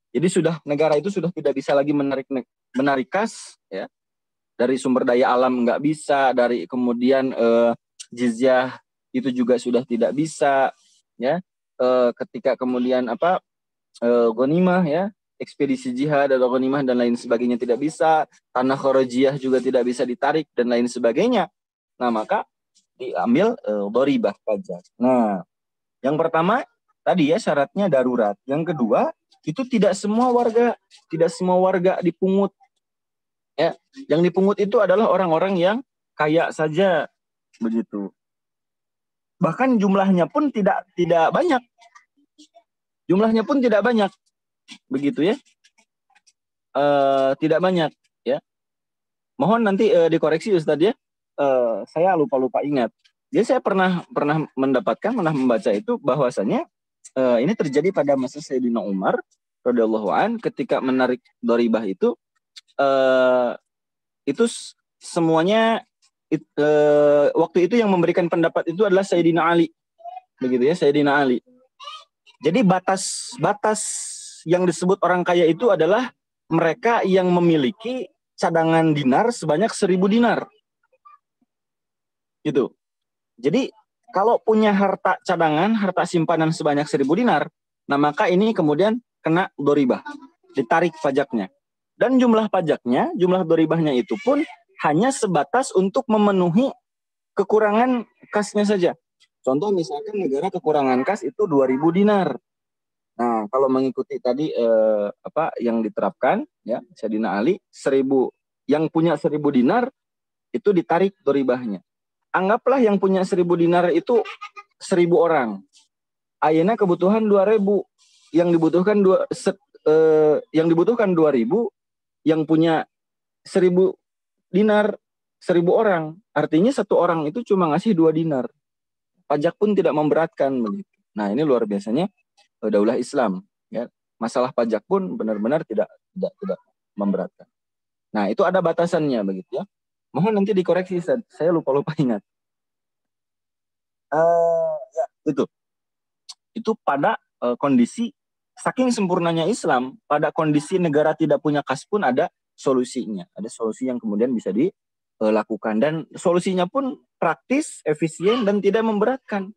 Jadi negara itu sudah tidak bisa lagi menarik kas ya. Dari sumber daya alam nggak bisa, dari kemudian jizyah itu juga sudah tidak bisa ya. Ketika kemudian ghanimah ya, ekspedisi jihad atau ghanimah dan lain sebagainya tidak bisa, tanah kharajiyah juga tidak bisa ditarik dan lain sebagainya. Nah, maka diambil doribah pajak. Nah, yang pertama tadi ya syaratnya darurat. Yang kedua itu tidak semua warga dipungut. Ya, yang dipungut itu adalah orang-orang yang kaya saja begitu. Bahkan jumlahnya pun tidak banyak. Jumlahnya pun tidak banyak. Begitu ya. Tidak banyak ya. Mohon nanti dikoreksi Ustadz ya. Saya lupa ingat. Jadi saya pernah membaca itu bahwasanya ini terjadi pada masa Sayyidina Umar radhiyallahu an ketika menarik doribah itu semuanya waktu itu yang memberikan pendapat itu adalah Sayyidina Ali. Begitu ya, Sayyidina Ali. Jadi batas yang disebut orang kaya itu adalah mereka yang memiliki cadangan dinar sebanyak 1.000 dinar. Gitu. Jadi kalau punya harta cadangan, harta simpanan sebanyak 1.000 dinar, nah maka ini kemudian kena doribah, ditarik pajaknya. Dan jumlah pajaknya, jumlah doribahnya itu pun hanya sebatas untuk memenuhi kekurangan kasnya saja. Contoh misalkan negara kekurangan kas itu 2.000 dinar. Nah, kalau mengikuti tadi yang diterapkan ya Sayyidina Ali, 1.000 yang punya 1.000 dinar itu ditarik doribahnya. Anggaplah yang punya 1.000 dinar itu 1.000 orang. Ayeuna kebutuhan 2.000, yang dibutuhkan 2.000, yang punya 1.000 dinar 1.000 orang. Artinya satu orang itu cuma ngasih 2 dinar. Pajak pun tidak memberatkan begitu. Nah, ini luar biasanya daulah Islam ya. Masalah pajak pun benar-benar tidak memberatkan. Nah, itu ada batasannya begitu ya. Mohon nanti dikoreksi, saya lupa ingat. Ya, itu pada kondisi saking sempurnanya Islam, pada kondisi negara tidak punya kas pun ada solusinya. Ada solusi yang kemudian bisa dilakukan, dan solusinya pun praktis, efisien, dan tidak memberatkan.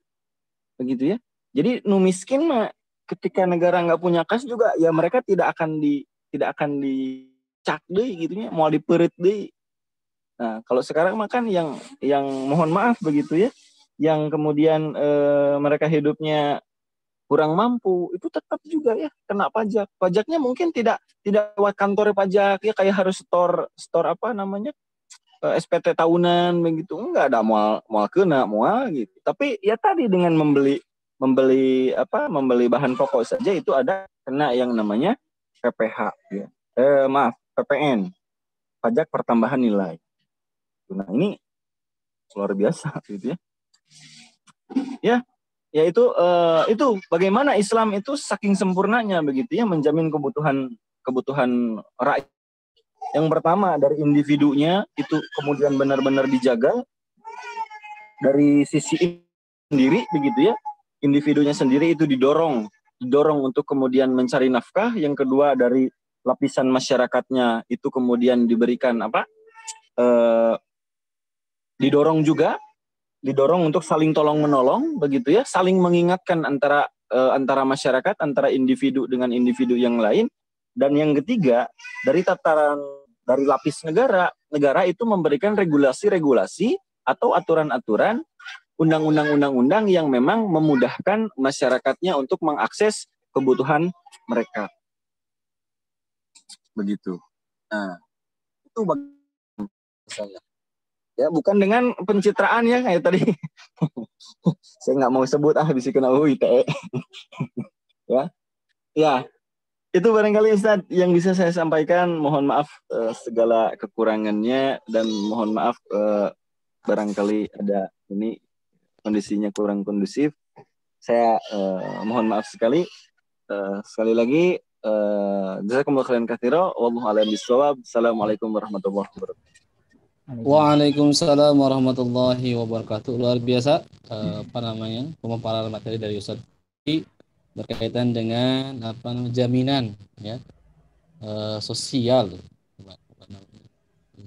Begitu ya. Jadi nu miskin mah ketika negara nggak punya kas juga ya mereka tidak akan dicak deh gitunya, mau diperit deh. Nah, kalau sekarang mah kan yang mohon maaf begitu ya, yang kemudian mereka hidupnya kurang mampu, itu tetap juga ya kena pajak. Pajaknya mungkin tidak lewat kantor pajak ya, kayak harus store SPT tahunan begitu. Enggak ada mual kena mual gitu. Tapi ya tadi dengan membeli bahan pokok saja itu ada kena yang namanya PPH ya. PPN, pajak pertambahan nilai. Nah, ini luar biasa gitu ya. Ya itu bagaimana Islam itu saking sempurnanya begitu ya, menjamin kebutuhan rakyat. Yang pertama dari individunya itu kemudian benar-benar dijaga dari sisi sendiri begitu ya. Individunya sendiri itu didorong untuk kemudian mencari nafkah. Yang kedua dari lapisan masyarakatnya itu kemudian diberikan didorong untuk saling tolong menolong begitu ya, saling mengingatkan antara masyarakat, antara individu dengan individu yang lain. Dan yang ketiga dari lapis negara itu memberikan regulasi atau aturan-aturan, undang-undang yang memang memudahkan masyarakatnya untuk mengakses kebutuhan mereka. Begitu. Nah, itu misalnya. Ya, bukan dengan pencitraan ya kayak tadi. Saya nggak mau sebut bisa kena ITE. Ya, itu barangkali Ustaz yang bisa saya sampaikan. Mohon maaf segala kekurangannya, dan mohon maaf barangkali ada ini kondisinya kurang kondusif. Saya mohon maaf sekali. Sekali lagi jazakumullahu khairan katsira, wallahu a'lam bishawab. Assalamualaikum warahmatullahi wabarakatuh. Waalaikumsalam warahmatullahi wabarakatuh. Luar biasa pemaparan materi dari Ustaz berkaitan dengan jaminan ya sosial,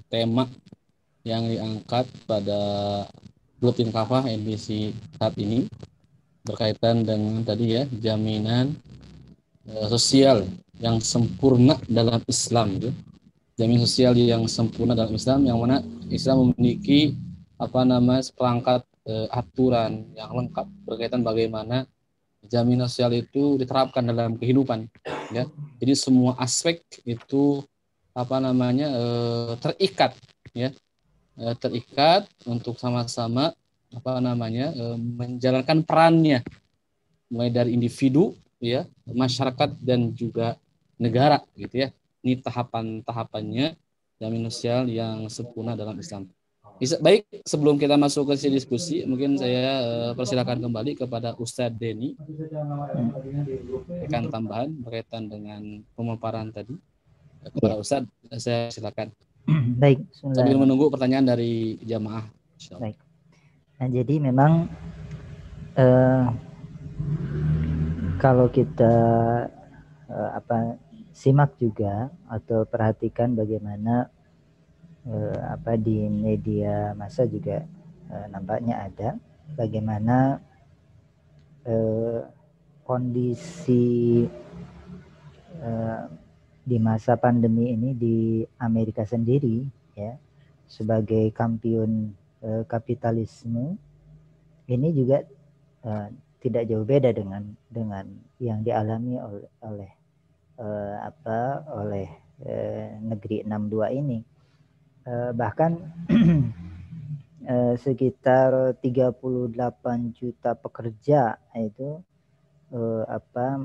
tema yang diangkat pada Buletin Kafah edisi saat ini berkaitan dengan tadi ya, jaminan sosial yang sempurna dalam Islam gitu. Jaminan sosial yang sempurna dalam Islam, yang mana Islam memiliki seperangkat aturan yang lengkap berkaitan bagaimana jaminan sosial itu diterapkan dalam kehidupan ya. Jadi semua aspek itu terikat ya, terikat untuk sama-sama menjalankan perannya, mulai dari individu ya, masyarakat, dan juga negara gitu ya. Ini tahapannya jaminan sosial yang sempurna dalam Islam. Baik, sebelum kita masuk ke sesi diskusi, mungkin saya persilakan kembali kepada Ustadz Denny akan tambahan berkaitan dengan pemaparan tadi. Kepada Ustadz, saya silakan. Baik, sambil menunggu pertanyaan dari jamaah. Baik. Nah, jadi memang kalau kita simak juga atau perhatikan bagaimana di media massa juga nampaknya ada bagaimana kondisi di masa pandemi ini di Amerika sendiri ya sebagai kampiun kapitalisme ini juga tidak jauh beda dengan yang dialami oleh negeri 62 ini. Bahkan sekitar 38 juta pekerja itu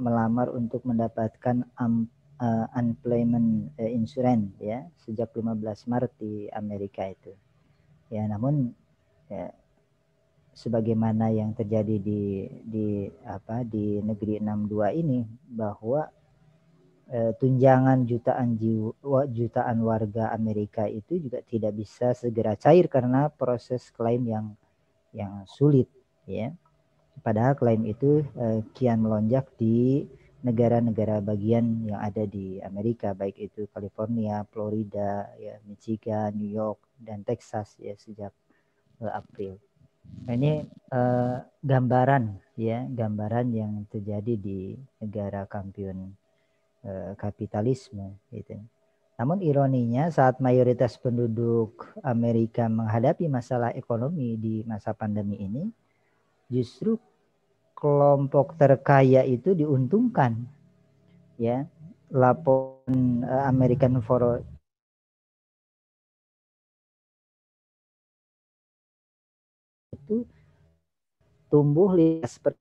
melamar untuk mendapatkan unemployment insurance ya sejak 15 Maret di Amerika itu. Ya, namun ya, sebagaimana yang terjadi di negeri 62 ini bahwa tunjangan jutaan warga Amerika itu juga tidak bisa segera cair karena proses klaim yang sulit ya. Padahal klaim itu kian melonjak di negara-negara bagian yang ada di Amerika, baik itu California, Florida, ya, Michigan, New York, dan Texas ya sejak April. Nah, ini gambaran yang terjadi di negara kampiun kapitalisme gitu. Namun ironinya saat mayoritas penduduk Amerika menghadapi masalah ekonomi di masa pandemi ini, justru kelompok terkaya itu diuntungkan ya. Laporan American Forum itu tumbuh 15%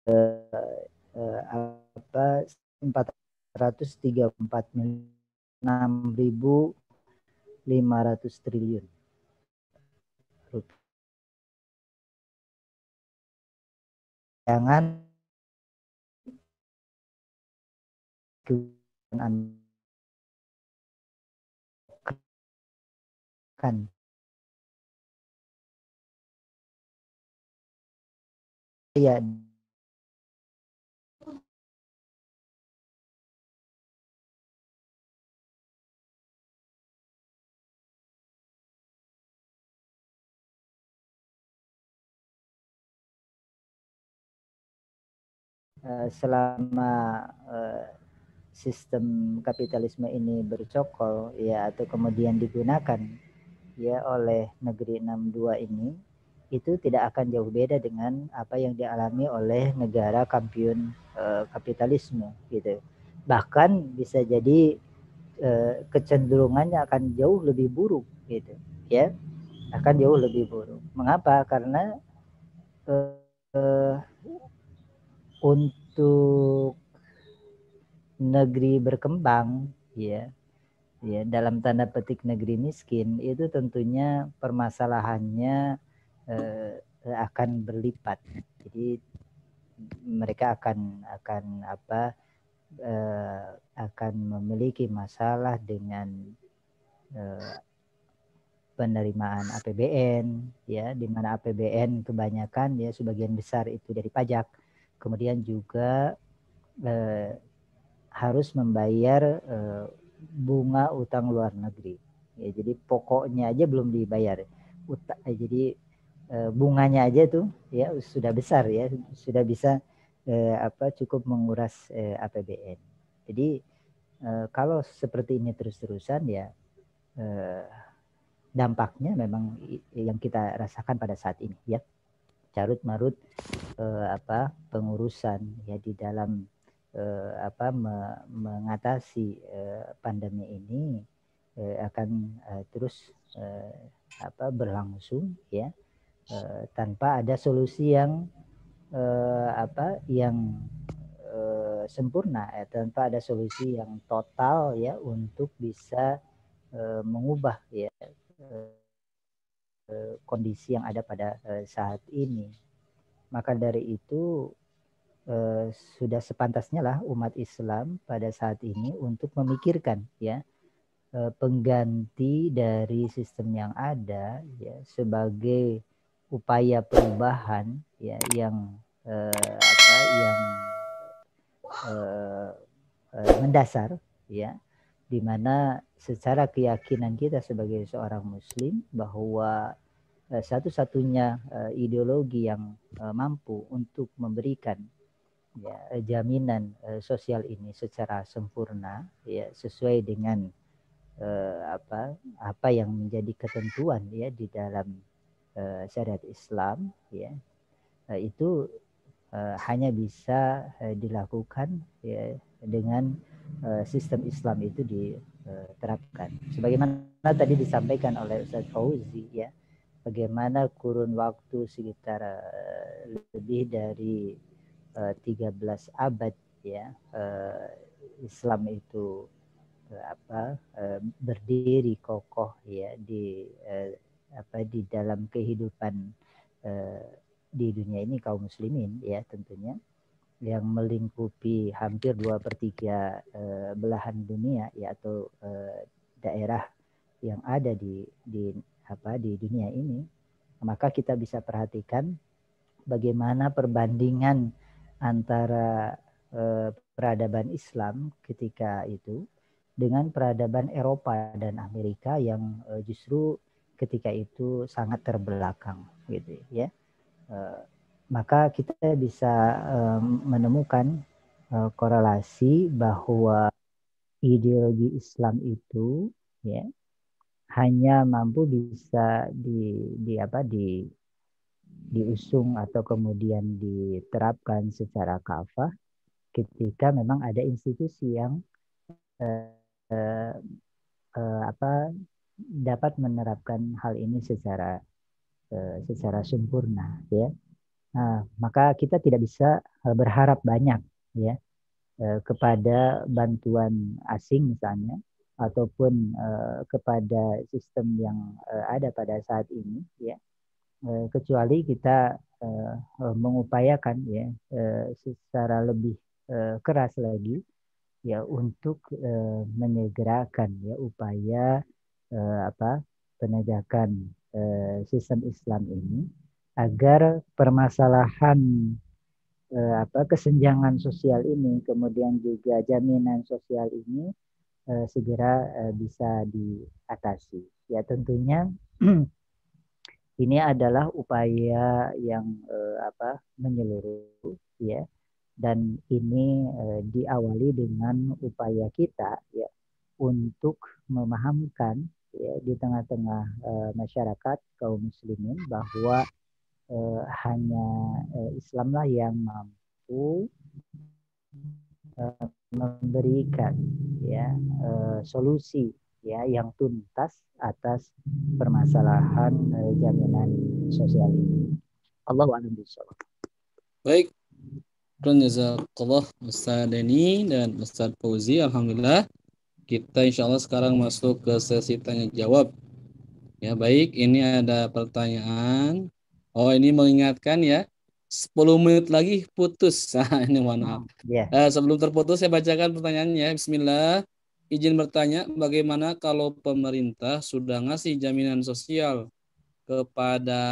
434.6.500 triliun rupiah. Jangan kan ya selama sistem kapitalisme ini bercokol ya atau kemudian digunakan ya oleh negeri 62 ini, itu tidak akan jauh beda dengan apa yang dialami oleh negara kampiun kapitalisme gitu. Bahkan bisa jadi kecenderungannya akan jauh lebih buruk gitu ya, akan jauh lebih buruk. Mengapa? Karena untuk negeri berkembang ya dalam tanda petik negeri miskin itu tentunya permasalahannya akan berlipat. Jadi mereka akan memiliki masalah dengan penerimaan APBN ya, di mana APBN kebanyakan ya sebagian besar itu dari pajak. Kemudian juga harus membayar bunga utang luar negeri. Ya, jadi pokoknya aja belum dibayar. Jadi bunganya aja tuh ya sudah besar ya, sudah bisa cukup menguras APBN. Jadi kalau seperti ini terus-terusan ya dampaknya memang yang kita rasakan pada saat ini ya, carut marut pengurusan ya di dalam mengatasi pandemi ini akan terus berlangsung ya tanpa ada solusi yang sempurna ya, tanpa ada solusi yang total ya untuk bisa mengubah ya kondisi yang ada pada saat ini. Maka dari itu sudah sepantasnya lah umat Islam pada saat ini untuk memikirkan ya pengganti dari sistem yang ada ya sebagai upaya perubahan ya yang mendasar ya, di mana secara keyakinan kita sebagai seorang muslim bahwa satu-satunya ideologi yang mampu untuk memberikan ya jaminan sosial ini secara sempurna ya sesuai dengan apa yang menjadi ketentuan ya di dalam syariat Islam ya itu hanya bisa dilakukan ya dengan sistem Islam itu diterapkan. Sebagaimana tadi disampaikan oleh Ustaz Fauzi ya, bagaimana kurun waktu sekitar lebih dari 13 abad ya Islam itu berdiri kokoh ya di dalam kehidupan di dunia ini kaum muslimin ya tentunya yang melingkupi hampir 2/3 belahan dunia ya atau daerah yang ada di dunia ini, maka kita bisa perhatikan bagaimana perbandingan antara peradaban Islam ketika itu dengan peradaban Eropa dan Amerika yang justru ketika itu sangat terbelakang gitu ya. Maka kita bisa menemukan korelasi bahwa ideologi Islam itu ya hanya mampu bisa diusung atau kemudian diterapkan secara kafah ketika memang ada institusi yang dapat menerapkan hal ini secara sempurna ya. Nah, maka kita tidak bisa berharap banyak ya kepada bantuan asing misalnya ataupun kepada sistem yang ada pada saat ini ya kecuali kita mengupayakan ya secara lebih keras lagi ya untuk menyegerakan ya upaya penegakan sistem Islam ini agar permasalahan kesenjangan sosial ini kemudian juga jaminan sosial ini segera bisa diatasi. Ya tentunya ini adalah upaya yang menyeluruh ya dan ini diawali dengan upaya kita ya untuk memahamkan ya di tengah-tengah masyarakat kaum muslimin bahwa hanya Islamlah yang mampu memberikan ya solusi ya yang tuntas atas permasalahan jaminan sosial ini. Allahu a'lam bishawab. Baik. Jazakallah Ustaz Deni dan Ustaz Fauzi. Alhamdulillah. Kita insya Allah sekarang masuk ke sesi tanya jawab. Ya baik, ini ada pertanyaan. Oh ini mengingatkan ya, 10 menit lagi putus. Nah, ini mohon maaf. Sebelum terputus saya bacakan pertanyaannya. Bismillah. Izin bertanya, bagaimana kalau pemerintah sudah ngasih jaminan sosial kepada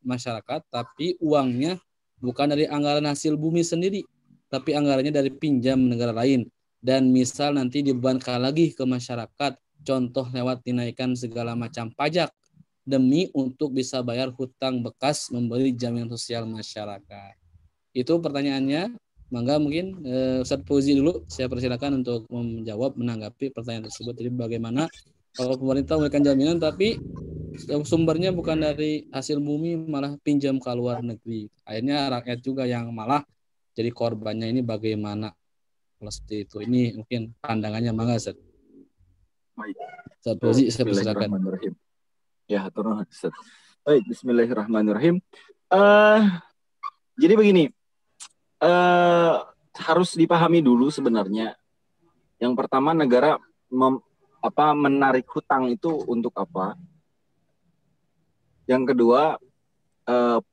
masyarakat, tapi uangnya bukan dari anggaran hasil bumi sendiri, tapi anggarannya dari pinjam negara lain. Dan misal nanti dibebankan lagi ke masyarakat, contoh lewat dinaikkan segala macam pajak, demi untuk bisa bayar hutang bekas memberi jaminan sosial masyarakat. Itu pertanyaannya. Mangga mungkin Ustaz Fauzi dulu, saya persilakan untuk menjawab, menanggapi pertanyaan tersebut. Jadi bagaimana kalau pemerintah memberikan jaminan tapi sumbernya bukan dari hasil bumi, malah pinjam ke luar negeri. Akhirnya rakyat juga yang malah jadi korbannya. Ini bagaimana kalau seperti itu? Ini mungkin pandangannya mangga Ustaz. Baik. Ustaz Fauzi, saya persilakan. Ya, turun Ustaz. Baik, bismillahirrahmanirrahim. Jadi begini, harus dipahami dulu sebenarnya. Yang pertama, negara menarik hutang itu untuk apa? Yang kedua,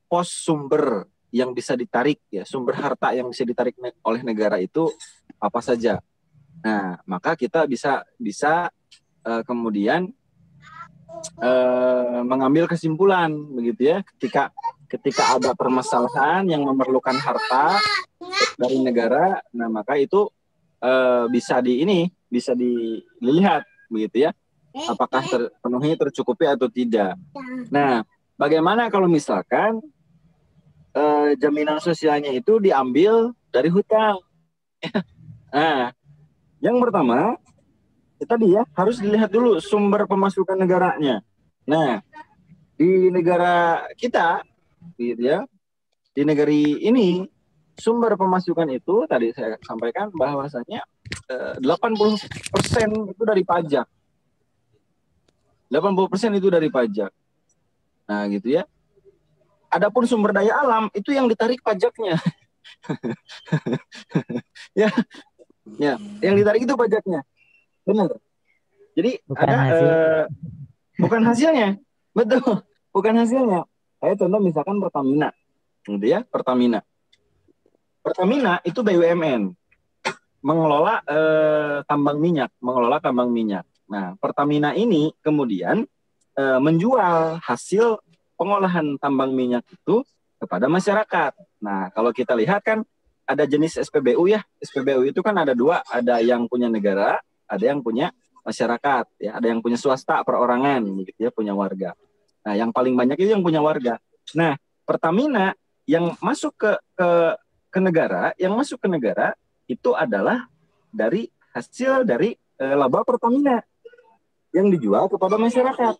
pos sumber yang bisa ditarik ya, sumber harta yang bisa ditarik oleh negara itu apa saja. Nah, maka kita bisa kemudian mengambil kesimpulan begitu ya, ketika ada permasalahan yang memerlukan harta dari negara, nah maka itu bisa dilihat begitu ya, apakah terpenuhi, tercukupi atau tidak. Nah, bagaimana kalau misalkan jaminan sosialnya itu diambil dari hutang? Nah, yang pertama, tadi ya harus dilihat dulu sumber pemasukan negaranya. Nah, di negara kita, gitu ya, di negeri ini sumber pemasukan itu tadi saya sampaikan bahwasanya 80% itu dari pajak. 80% itu dari pajak. Nah, gitu ya. Adapun sumber daya alam itu yang ditarik pajaknya. Ya, ya, yang ditarik itu pajaknya. Benar. Jadi Bukan ada hasil. bukan hasilnya. Betul, bukan hasilnya. Saya contoh misalkan Pertamina. Gitu ya, Pertamina. Pertamina itu BUMN. Mengelola tambang minyak. Nah, Pertamina ini kemudian menjual hasil pengolahan tambang minyak itu kepada masyarakat. Nah, kalau kita lihat kan ada jenis SPBU ya. SPBU itu kan ada dua, ada yang punya negara, ada yang punya masyarakat, ya, ada yang punya swasta perorangan, gitu ya, punya warga. Nah, yang paling banyak itu yang punya warga. Nah, Pertamina yang masuk ke negara, itu adalah dari hasil dari laba Pertamina yang dijual kepada masyarakat,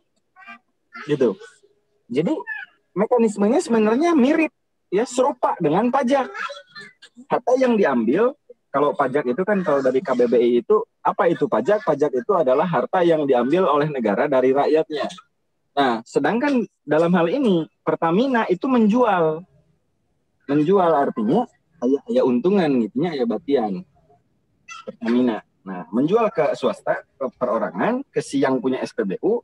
gitu. Jadi mekanismenya sebenarnya mirip, ya, serupa dengan pajak. Harta yang diambil, kalau pajak itu kan kalau dari KBBI itu apa itu pajak? Pajak itu adalah harta yang diambil oleh negara dari rakyatnya. Nah, sedangkan dalam hal ini Pertamina itu menjual artinya ayah untungan, gitu ya, batian. Pertamina. Nah, menjual ke swasta, ke perorangan, ke si yang punya SPBU,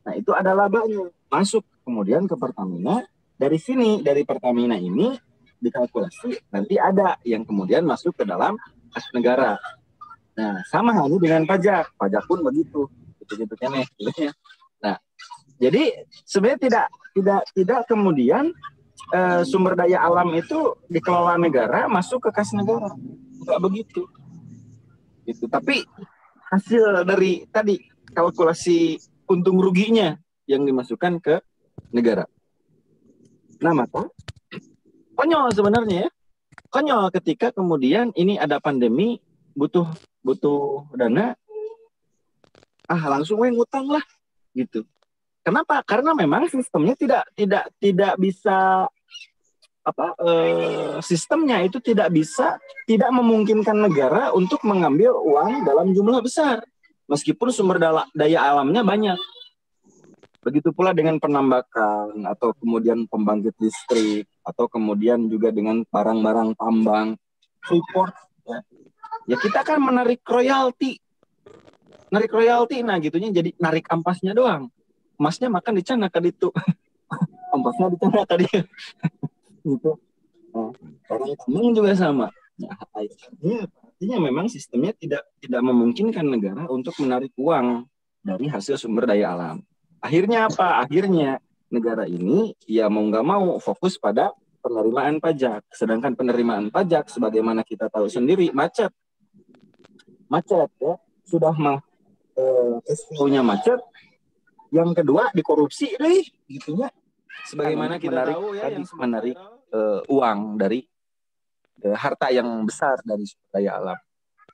nah itu ada labanya. Masuk kemudian ke Pertamina, dari sini, dari Pertamina ini, dikalkulasi, nanti ada yang kemudian masuk ke dalam kas negara. Nah, sama halnya dengan pajak. Pajak pun begitu. Gitu-gitu kan ya. Nah, jadi sebenarnya tidak kemudian sumber daya alam itu dikelola negara, masuk ke kas negara. Tidak begitu. Gitu. Tapi hasil dari tadi kalkulasi untung ruginya yang dimasukkan ke negara. Nah, maka konyol sebenarnya ya. Konyol ketika kemudian ini ada pandemi, butuh dana, langsung ngutang lah, gitu. Kenapa? Karena memang sistemnya tidak bisa sistemnya itu tidak memungkinkan negara untuk mengambil uang dalam jumlah besar meskipun sumber daya alamnya banyak. Begitu pula dengan penambakan atau kemudian pembangkit listrik atau kemudian juga dengan barang-barang tambang, freeport, ya kita kan menarik royalti, nah gitunya, jadi narik ampasnya doang, emasnya makan di sana kan itu, ampasnya di sana tadi. Gitu. Nah, orang tambang juga sama. Nah, artinya memang sistemnya tidak memungkinkan negara untuk menarik uang dari hasil sumber daya alam. Akhirnya apa? Akhirnya negara ini ya mau nggak mau fokus pada penerimaan pajak. Sedangkan penerimaan pajak sebagaimana kita tahu sendiri macet ya. Sudah cash flow-nya macet. Yang kedua dikorupsi deh, gitunya. Sebagaimana kita tahu ya, yang menarik uang dari harta yang besar dari sumber daya alam.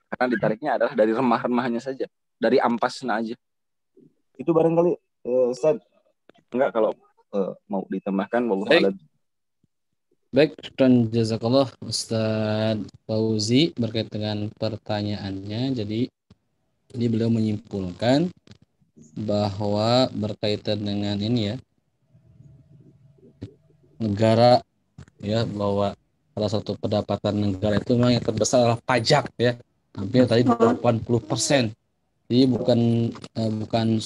Karena ditariknya adalah dari remah-remahnya saja, dari ampasnya aja. Itu barangkali Ustaz. Enggak, kalau mau ditambahkan, wallahu a'lam. Baik, dan jazakallah Ustaz Fauzi berkait dengan pertanyaannya. Jadi ini beliau menyimpulkan bahwa berkaitan dengan ini ya, negara, ya, bahwa salah satu pendapatan negara itu memang yang terbesar adalah pajak, ya, hampir tadi 80%. Jadi bukan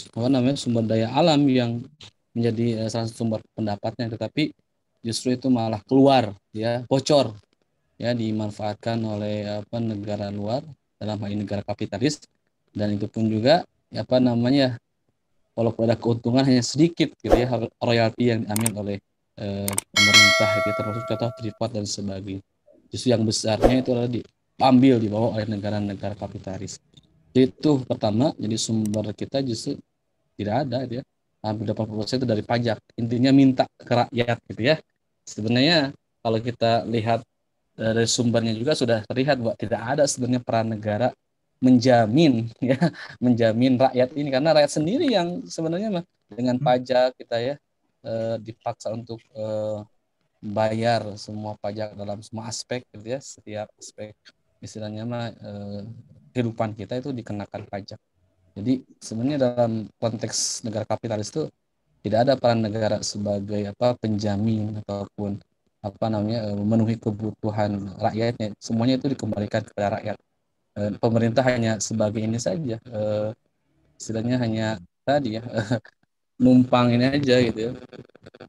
sumber daya alam yang menjadi salah satu sumber pendapatnya, tetapi justru itu malah keluar, ya, bocor, ya, dimanfaatkan oleh negara luar, dalam hal ini negara kapitalis, dan itu pun juga walaupun ada keuntungan hanya sedikit, gitu ya, royalti yang diambil oleh pemerintah, gitu, termasuk contoh Freeport dan sebagainya. Justru yang besarnya itu adalah diambil, dibawa oleh negara-negara kapitalis. Itu pertama, jadi sumber kita justru tidak ada, ya. Hampir 80% itu dari pajak. Intinya minta ke rakyat gitu ya. Sebenarnya kalau kita lihat dari sumbernya juga sudah terlihat bahwa tidak ada sebenarnya peran negara menjamin ya, menjamin rakyat ini, karena rakyat sendiri yang sebenarnya mah dengan pajak kita ya dipaksa untuk bayar semua pajak dalam semua aspek gitu ya, setiap aspek istilahnya mah kehidupan kita itu dikenakan pajak. Jadi sebenarnya dalam konteks negara kapitalis itu tidak ada peran negara sebagai penjamin ataupun memenuhi kebutuhan rakyatnya. Semuanya itu dikembalikan kepada rakyat. Pemerintah hanya sebagai ini saja, istilahnya hanya tadi ya numpang ini aja gitu ya,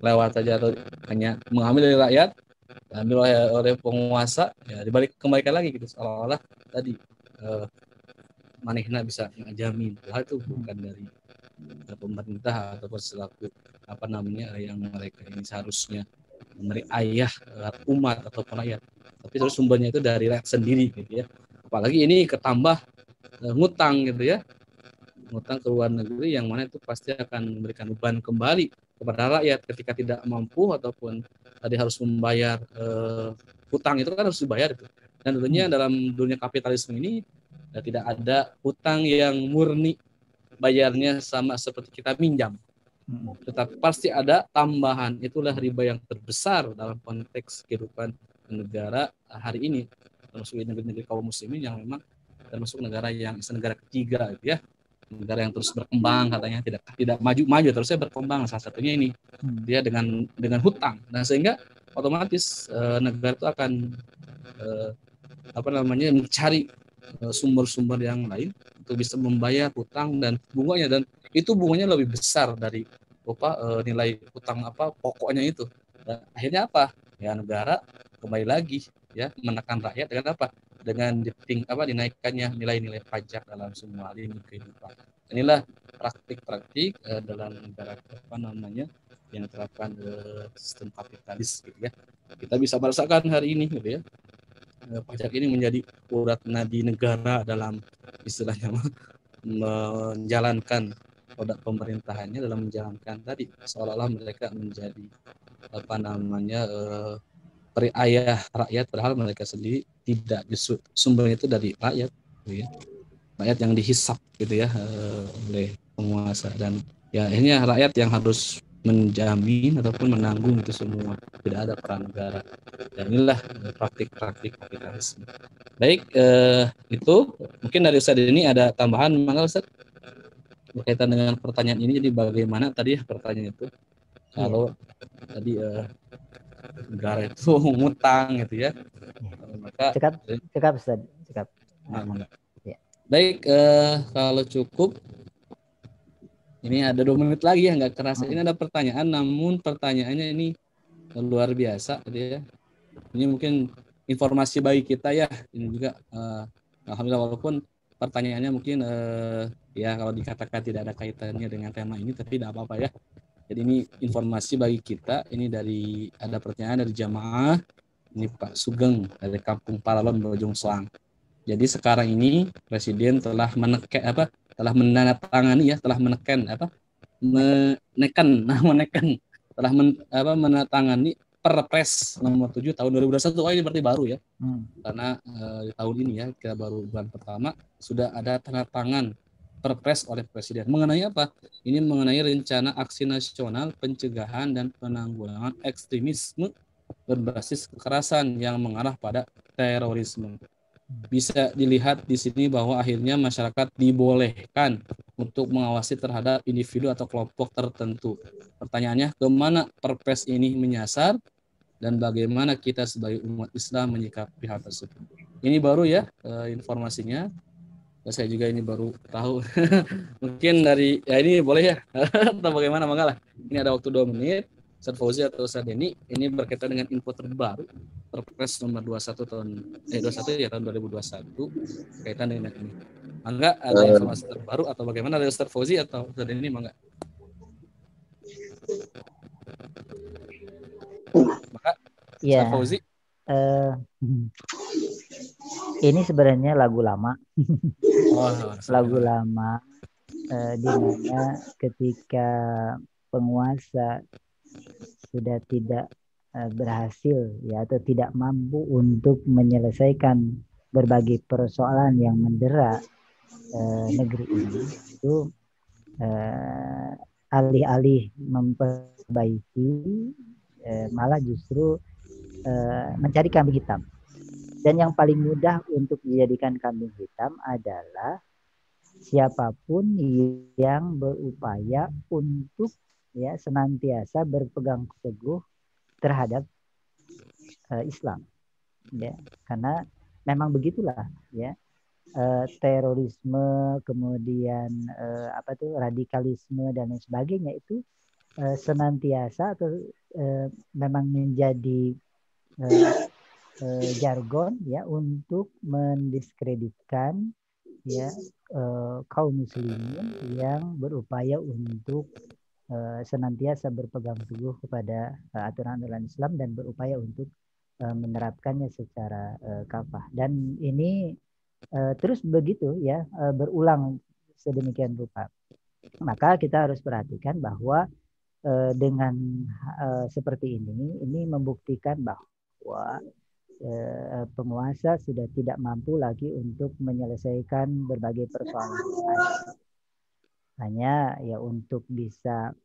lewat saja atau hanya mengambil dari rakyat, ambil oleh penguasa, ya dibalik kembalikan lagi gitu, seolah-olah tadi manehna bisa ngajamin. Itu bukan dari pemerintah ataupun selaku yang mereka ini seharusnya memberi ayah umat atau rakyat, tapi terus sumbernya itu dari rakyat sendiri gitu ya. Apalagi ini ketambah ngutang gitu ya, ngutang ke luar negeri yang mana itu pasti akan memberikan beban kembali kepada rakyat ketika tidak mampu ataupun tadi harus membayar hutang itu kan harus dibayar itu. Dan tentunya dalam dunia kapitalisme ini tidak ada hutang yang murni bayarnya sama seperti kita minjam, tetapi pasti ada tambahan. Itulah riba yang terbesar dalam konteks kehidupan negara hari ini, termasuk negeri-negeri kaum muslimin yang memang termasuk negara yang negara ketiga gitu ya, negara yang terus berkembang katanya, tidak maju terusnya berkembang, salah satunya ini dia dengan hutang. Nah sehingga otomatis negara itu akan mencari sumber-sumber yang lain untuk bisa membayar hutang dan bunganya, dan itu bunganya lebih besar dari nilai hutang pokoknya itu. Dan akhirnya ya negara kembali lagi ya menekan rakyat dengan dengan dinaikkannya nilai-nilai pajak dalam semua lini kehidupan. Inilah praktik-praktik dalam negara yang diterapkan sistem kapitalis gitu ya. Kita bisa merasakan hari ini gitu ya, pajak ini menjadi urat nadi negara dalam istilahnya menjalankan roda pemerintahannya, dalam menjalankan tadi seolah-olah mereka menjadi peri ayah rakyat, padahal mereka sendiri tidak, justru sumbernya itu dari rakyat gitu ya. Rakyat yang dihisap gitu ya oleh penguasa, dan ya akhirnya rakyat yang harus menjamin ataupun menanggung itu semua, tidak ada peran negara. Dan inilah praktik-praktik kapitalisme. Baik, itu mungkin dari Ustadz ini ada tambahan mangga Ustadz berkaitan dengan pertanyaan ini. Jadi bagaimana tadi pertanyaan itu kalau tadi negara itu ngutang gitu ya, maka cekap Ustaz, cekap. Ya. Baik, kalau cukup ini ada 2 menit lagi ya, nggak kerasa. Ini ada pertanyaan, namun pertanyaannya ini luar biasa gitu ya. Ini mungkin informasi bagi kita ya. Ini juga alhamdulillah, walaupun pertanyaannya mungkin ya kalau dikatakan tidak ada kaitannya dengan tema ini, tapi tidak apa-apa ya. Jadi ini informasi bagi kita. Ini ada pertanyaan dari jamaah. Ini Pak Sugeng dari Kampung Paralon, Bojong Soang. Jadi sekarang ini Presiden telah menandatangani Perpres nomor 7 tahun 2021. Ini berarti baru ya. Karena di tahun ini ya, kita baru bulan pertama sudah ada tanda tangan Perpres oleh Presiden. Mengenai apa? Ini mengenai rencana aksi nasional pencegahan dan penanggulangan ekstremisme berbasis kekerasan yang mengarah pada terorisme. Bisa dilihat di sini bahwa akhirnya masyarakat dibolehkan untuk mengawasi terhadap individu atau kelompok tertentu. Pertanyaannya, kemana Perpres ini menyasar dan bagaimana kita sebagai umat Islam menyikapi hal tersebut? Ini baru ya informasinya. Saya juga ini baru tahu. Mungkin dari ini boleh ya atau bagaimana, mangga lah. Ini ada waktu 2 menit. Ustaz Fauzi atau Ustaz Denny, ini berkaitan dengan info terbaru Perpres nomor 21 tahun 2021 berkaitan dengan ini. Mangga ada informasi terbaru atau bagaimana dari Ustaz Fauzi atau Ustaz Denny, mangga. Maka Ustaz Fauzi. Ini sebenarnya lagu lama. Lagu lama di mana ketika penguasa sudah tidak berhasil ya atau tidak mampu untuk menyelesaikan berbagai persoalan yang mendera negeri ini, itu alih-alih memperbaiki malah justru mencari kambing hitam. Dan yang paling mudah untuk dijadikan kambing hitam adalah siapapun yang berupaya untuk ya senantiasa berpegang teguh terhadap Islam, ya, karena memang begitulah ya, terorisme, kemudian radikalisme dan lain sebagainya itu senantiasa atau memang menjadi jargon ya untuk mendiskreditkan ya kaum muslimin yang berupaya untuk senantiasa berpegang teguh kepada aturan-aturan Islam dan berupaya untuk menerapkannya secara kafah. Dan ini terus begitu ya, berulang sedemikian rupa. Maka kita harus perhatikan bahwa dengan seperti ini membuktikan bahwa penguasa sudah tidak mampu lagi untuk menyelesaikan berbagai persoalan. Hanya ya untuk bisa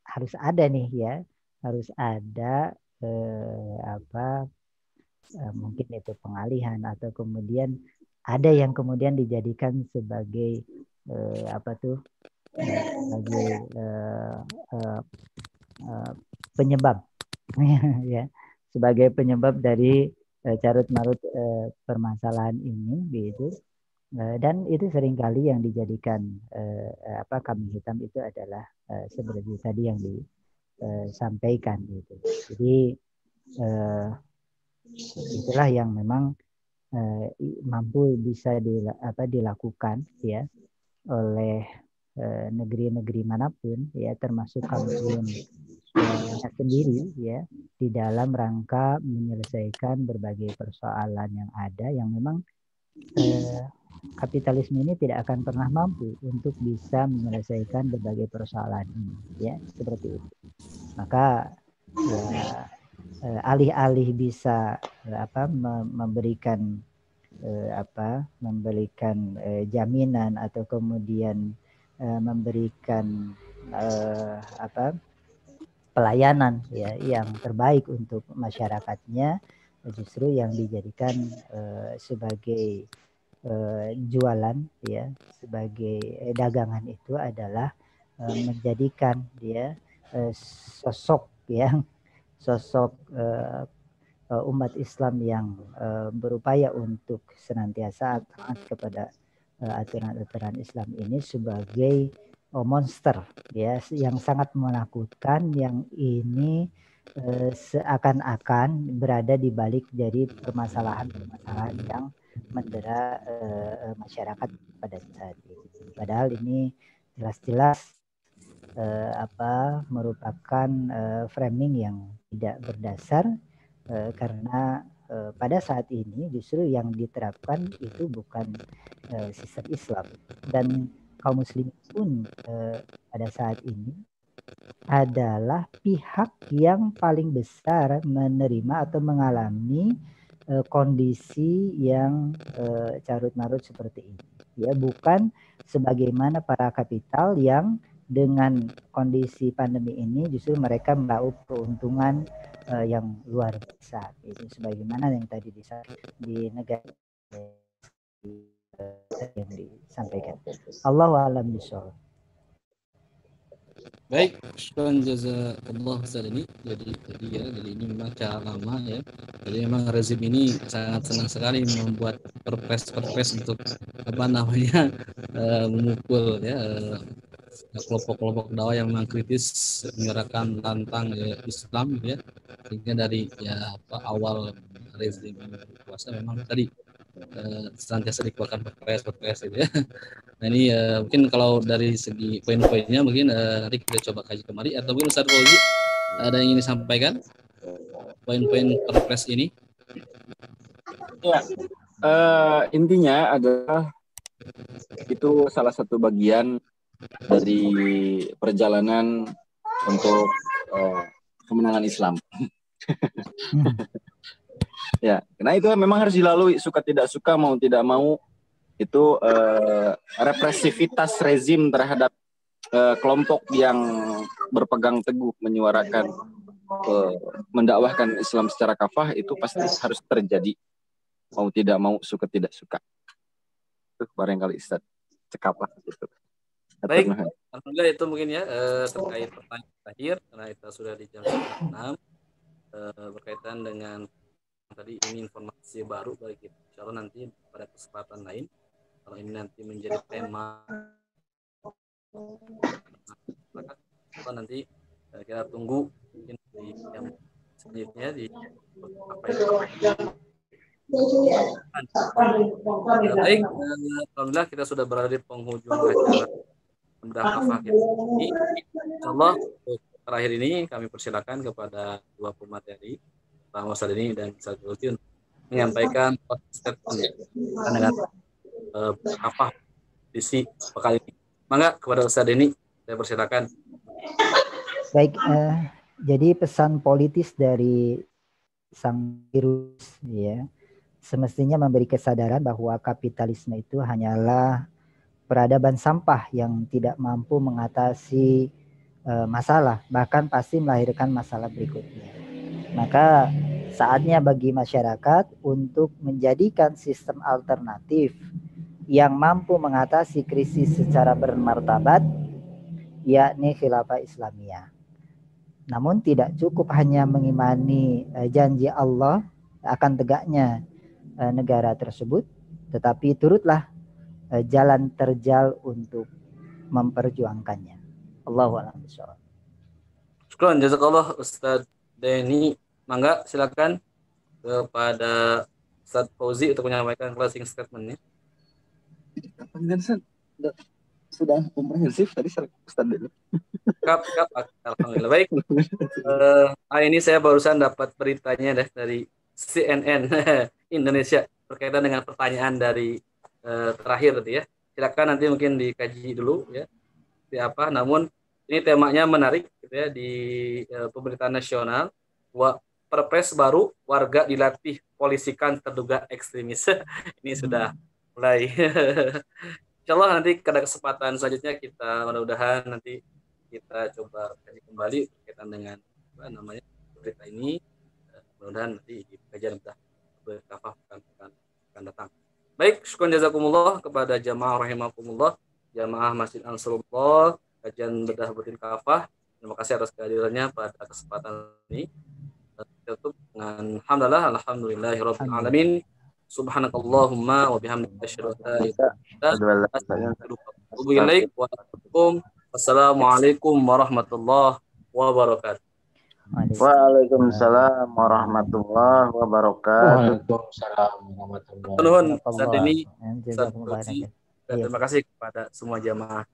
harus ada nih ya, harus ada mungkin itu pengalihan atau kemudian ada yang kemudian dijadikan sebagai sebagai penyebab ya, sebagai penyebab dari carut marut permasalahan ini gitu. Dan itu seringkali yang dijadikan kambing hitam itu adalah seperti tadi yang disampaikan gitu. Jadi itulah yang memang mampu bisa dilakukan ya oleh negeri-negeri manapun ya, termasuk Kamerun sendiri ya, di dalam rangka menyelesaikan berbagai persoalan yang ada yang memang kapitalisme ini tidak akan pernah mampu untuk bisa menyelesaikan berbagai persoalan ini ya, seperti itu. Maka ya alih-alih bisa memberikan jaminan atau kemudian memberikan pelayanan ya yang terbaik untuk masyarakatnya, justru yang dijadikan sebagai jualan ya, sebagai dagangan itu adalah menjadikan dia sosok umat Islam yang berupaya untuk senantiasa taat kepada aturan-aturan Islam ini sebagai monster ya, yang sangat menakutkan, yang ini seakan-akan berada di balik dari permasalahan-permasalahan yang mendera masyarakat pada saat ini. Padahal ini jelas-jelas merupakan framing yang tidak berdasar, karena pada saat ini justru yang diterapkan itu bukan sistem Islam, dan kaum muslimin pun pada saat ini adalah pihak yang paling besar menerima atau mengalami kondisi yang carut marut seperti ini ya, bukan sebagaimana para kapital yang dengan kondisi pandemi ini justru mereka meraup keuntungan yang luar biasa itu, sebagaimana yang tadi di negara yang disampaikan. Allahu a'lam bishawab. Baik, syukran jazakallah Ustaz ini. Jadi ini memang cara lama ya. Jadi memang rezim ini sangat senang sekali membuat perpres untuk memukul ya kelompok-kelompok dakwah yang memang kritis menyuarakan tentang Islam ya. Sehingga dari awal rezim berkuasa memang tadi senantiasa dikeluarkan perpres gitu ya. Nah ini mungkin kalau dari segi poin-poinnya mungkin nanti kita coba kaji kembali, atau mungkin Ustaz Fauzi ada yang ingin disampaikan poin-poin perpres ini? Ya, intinya adalah Itu salah satu bagian dari perjalanan untuk kemenangan Islam. Ya, karena itu memang harus dilalui, suka tidak suka, mau tidak mau, itu represivitas rezim terhadap kelompok yang berpegang teguh menyuarakan mendakwahkan Islam secara kafah itu pasti harus terjadi, mau tidak mau, suka tidak suka. Itu barangkali Ustaz cekaplah gitu. Baik, alhamdulillah itu mungkin ya terkait pertanyaan terakhir, karena kita sudah di jam 6 berkaitan dengan tadi, ini informasi baru bagi kita. Insya Allah nanti pada kesempatan lain, kalau ini nanti menjadi tema, nanti kita tunggu mungkin di yang selanjutnya di apa itu. Baik, alhamdulillah kita sudah berada di penghujung acara Mudah Kafah kita ini. Insyaallah terakhir ini kami persilakan kepada dua pemateri, Pak Ustaz ini dan Ustaz Zulfi, untuk menyampaikan statement dengan kafah edisi kali ini. Mangga kepada Ustaz ini, saya persilakan. Baik, jadi pesan politis dari sang virus ya, semestinya memberi kesadaran bahwa kapitalisme itu hanyalah peradaban sampah yang tidak mampu mengatasi masalah, bahkan pasti melahirkan masalah berikutnya. Maka saatnya bagi masyarakat untuk menjadikan sistem alternatif yang mampu mengatasi krisis secara bermartabat, yakni khilafah Islamiyah. Namun tidak cukup hanya mengimani janji Allah akan tegaknya negara tersebut, tetapi turutlah jalan terjal untuk memperjuangkannya. Allahu a'lam bishawab. Syukran jazakallah Ustaz Denny. Mangga silakan kepada Ustaz Fauzi untuk menyampaikan closing statement-nya. Sudah komprehensif tadi Ustaz Denny. Alhamdulillah. Baik. Hari ini saya barusan dapat beritanya dari CNN Indonesia berkaitan dengan pertanyaan dari terakhir tadi ya. Silakan nanti mungkin dikaji dulu ya. Seperti apa. Namun ini temanya menarik gitu ya, di pemerintahan nasional. Perpres baru, warga dilatih polisikan terduga ekstremis. Ini sudah mulai. Insyaallah nanti pada kesempatan selanjutnya kita mudah-mudahan nanti kita coba kaji kembali berkaitan dengan apa namanya berita ini. Mudah-mudahan nanti di kajian berkafah akan datang. Baik, syukran jazakumullah kepada jamaah rahimakumullah, jamaah Masjid Ansarullah, kajian bedah butin kafah. Terima kasih atas kehadirannya pada kesempatan ini. Kita tutup dengan alhamdulillahirabbil alamin. Subhanakallahumma wa bihamdika asyhadu an la ilaha illa anta. Wassalamualaikum warahmatullahi wabarakatuh. Waalaikumsalam warahmatullahi wabarakatuh. Waalaikumsalam warahmatullahi wabarakatuh. Terima kasih kepada semua jamaah.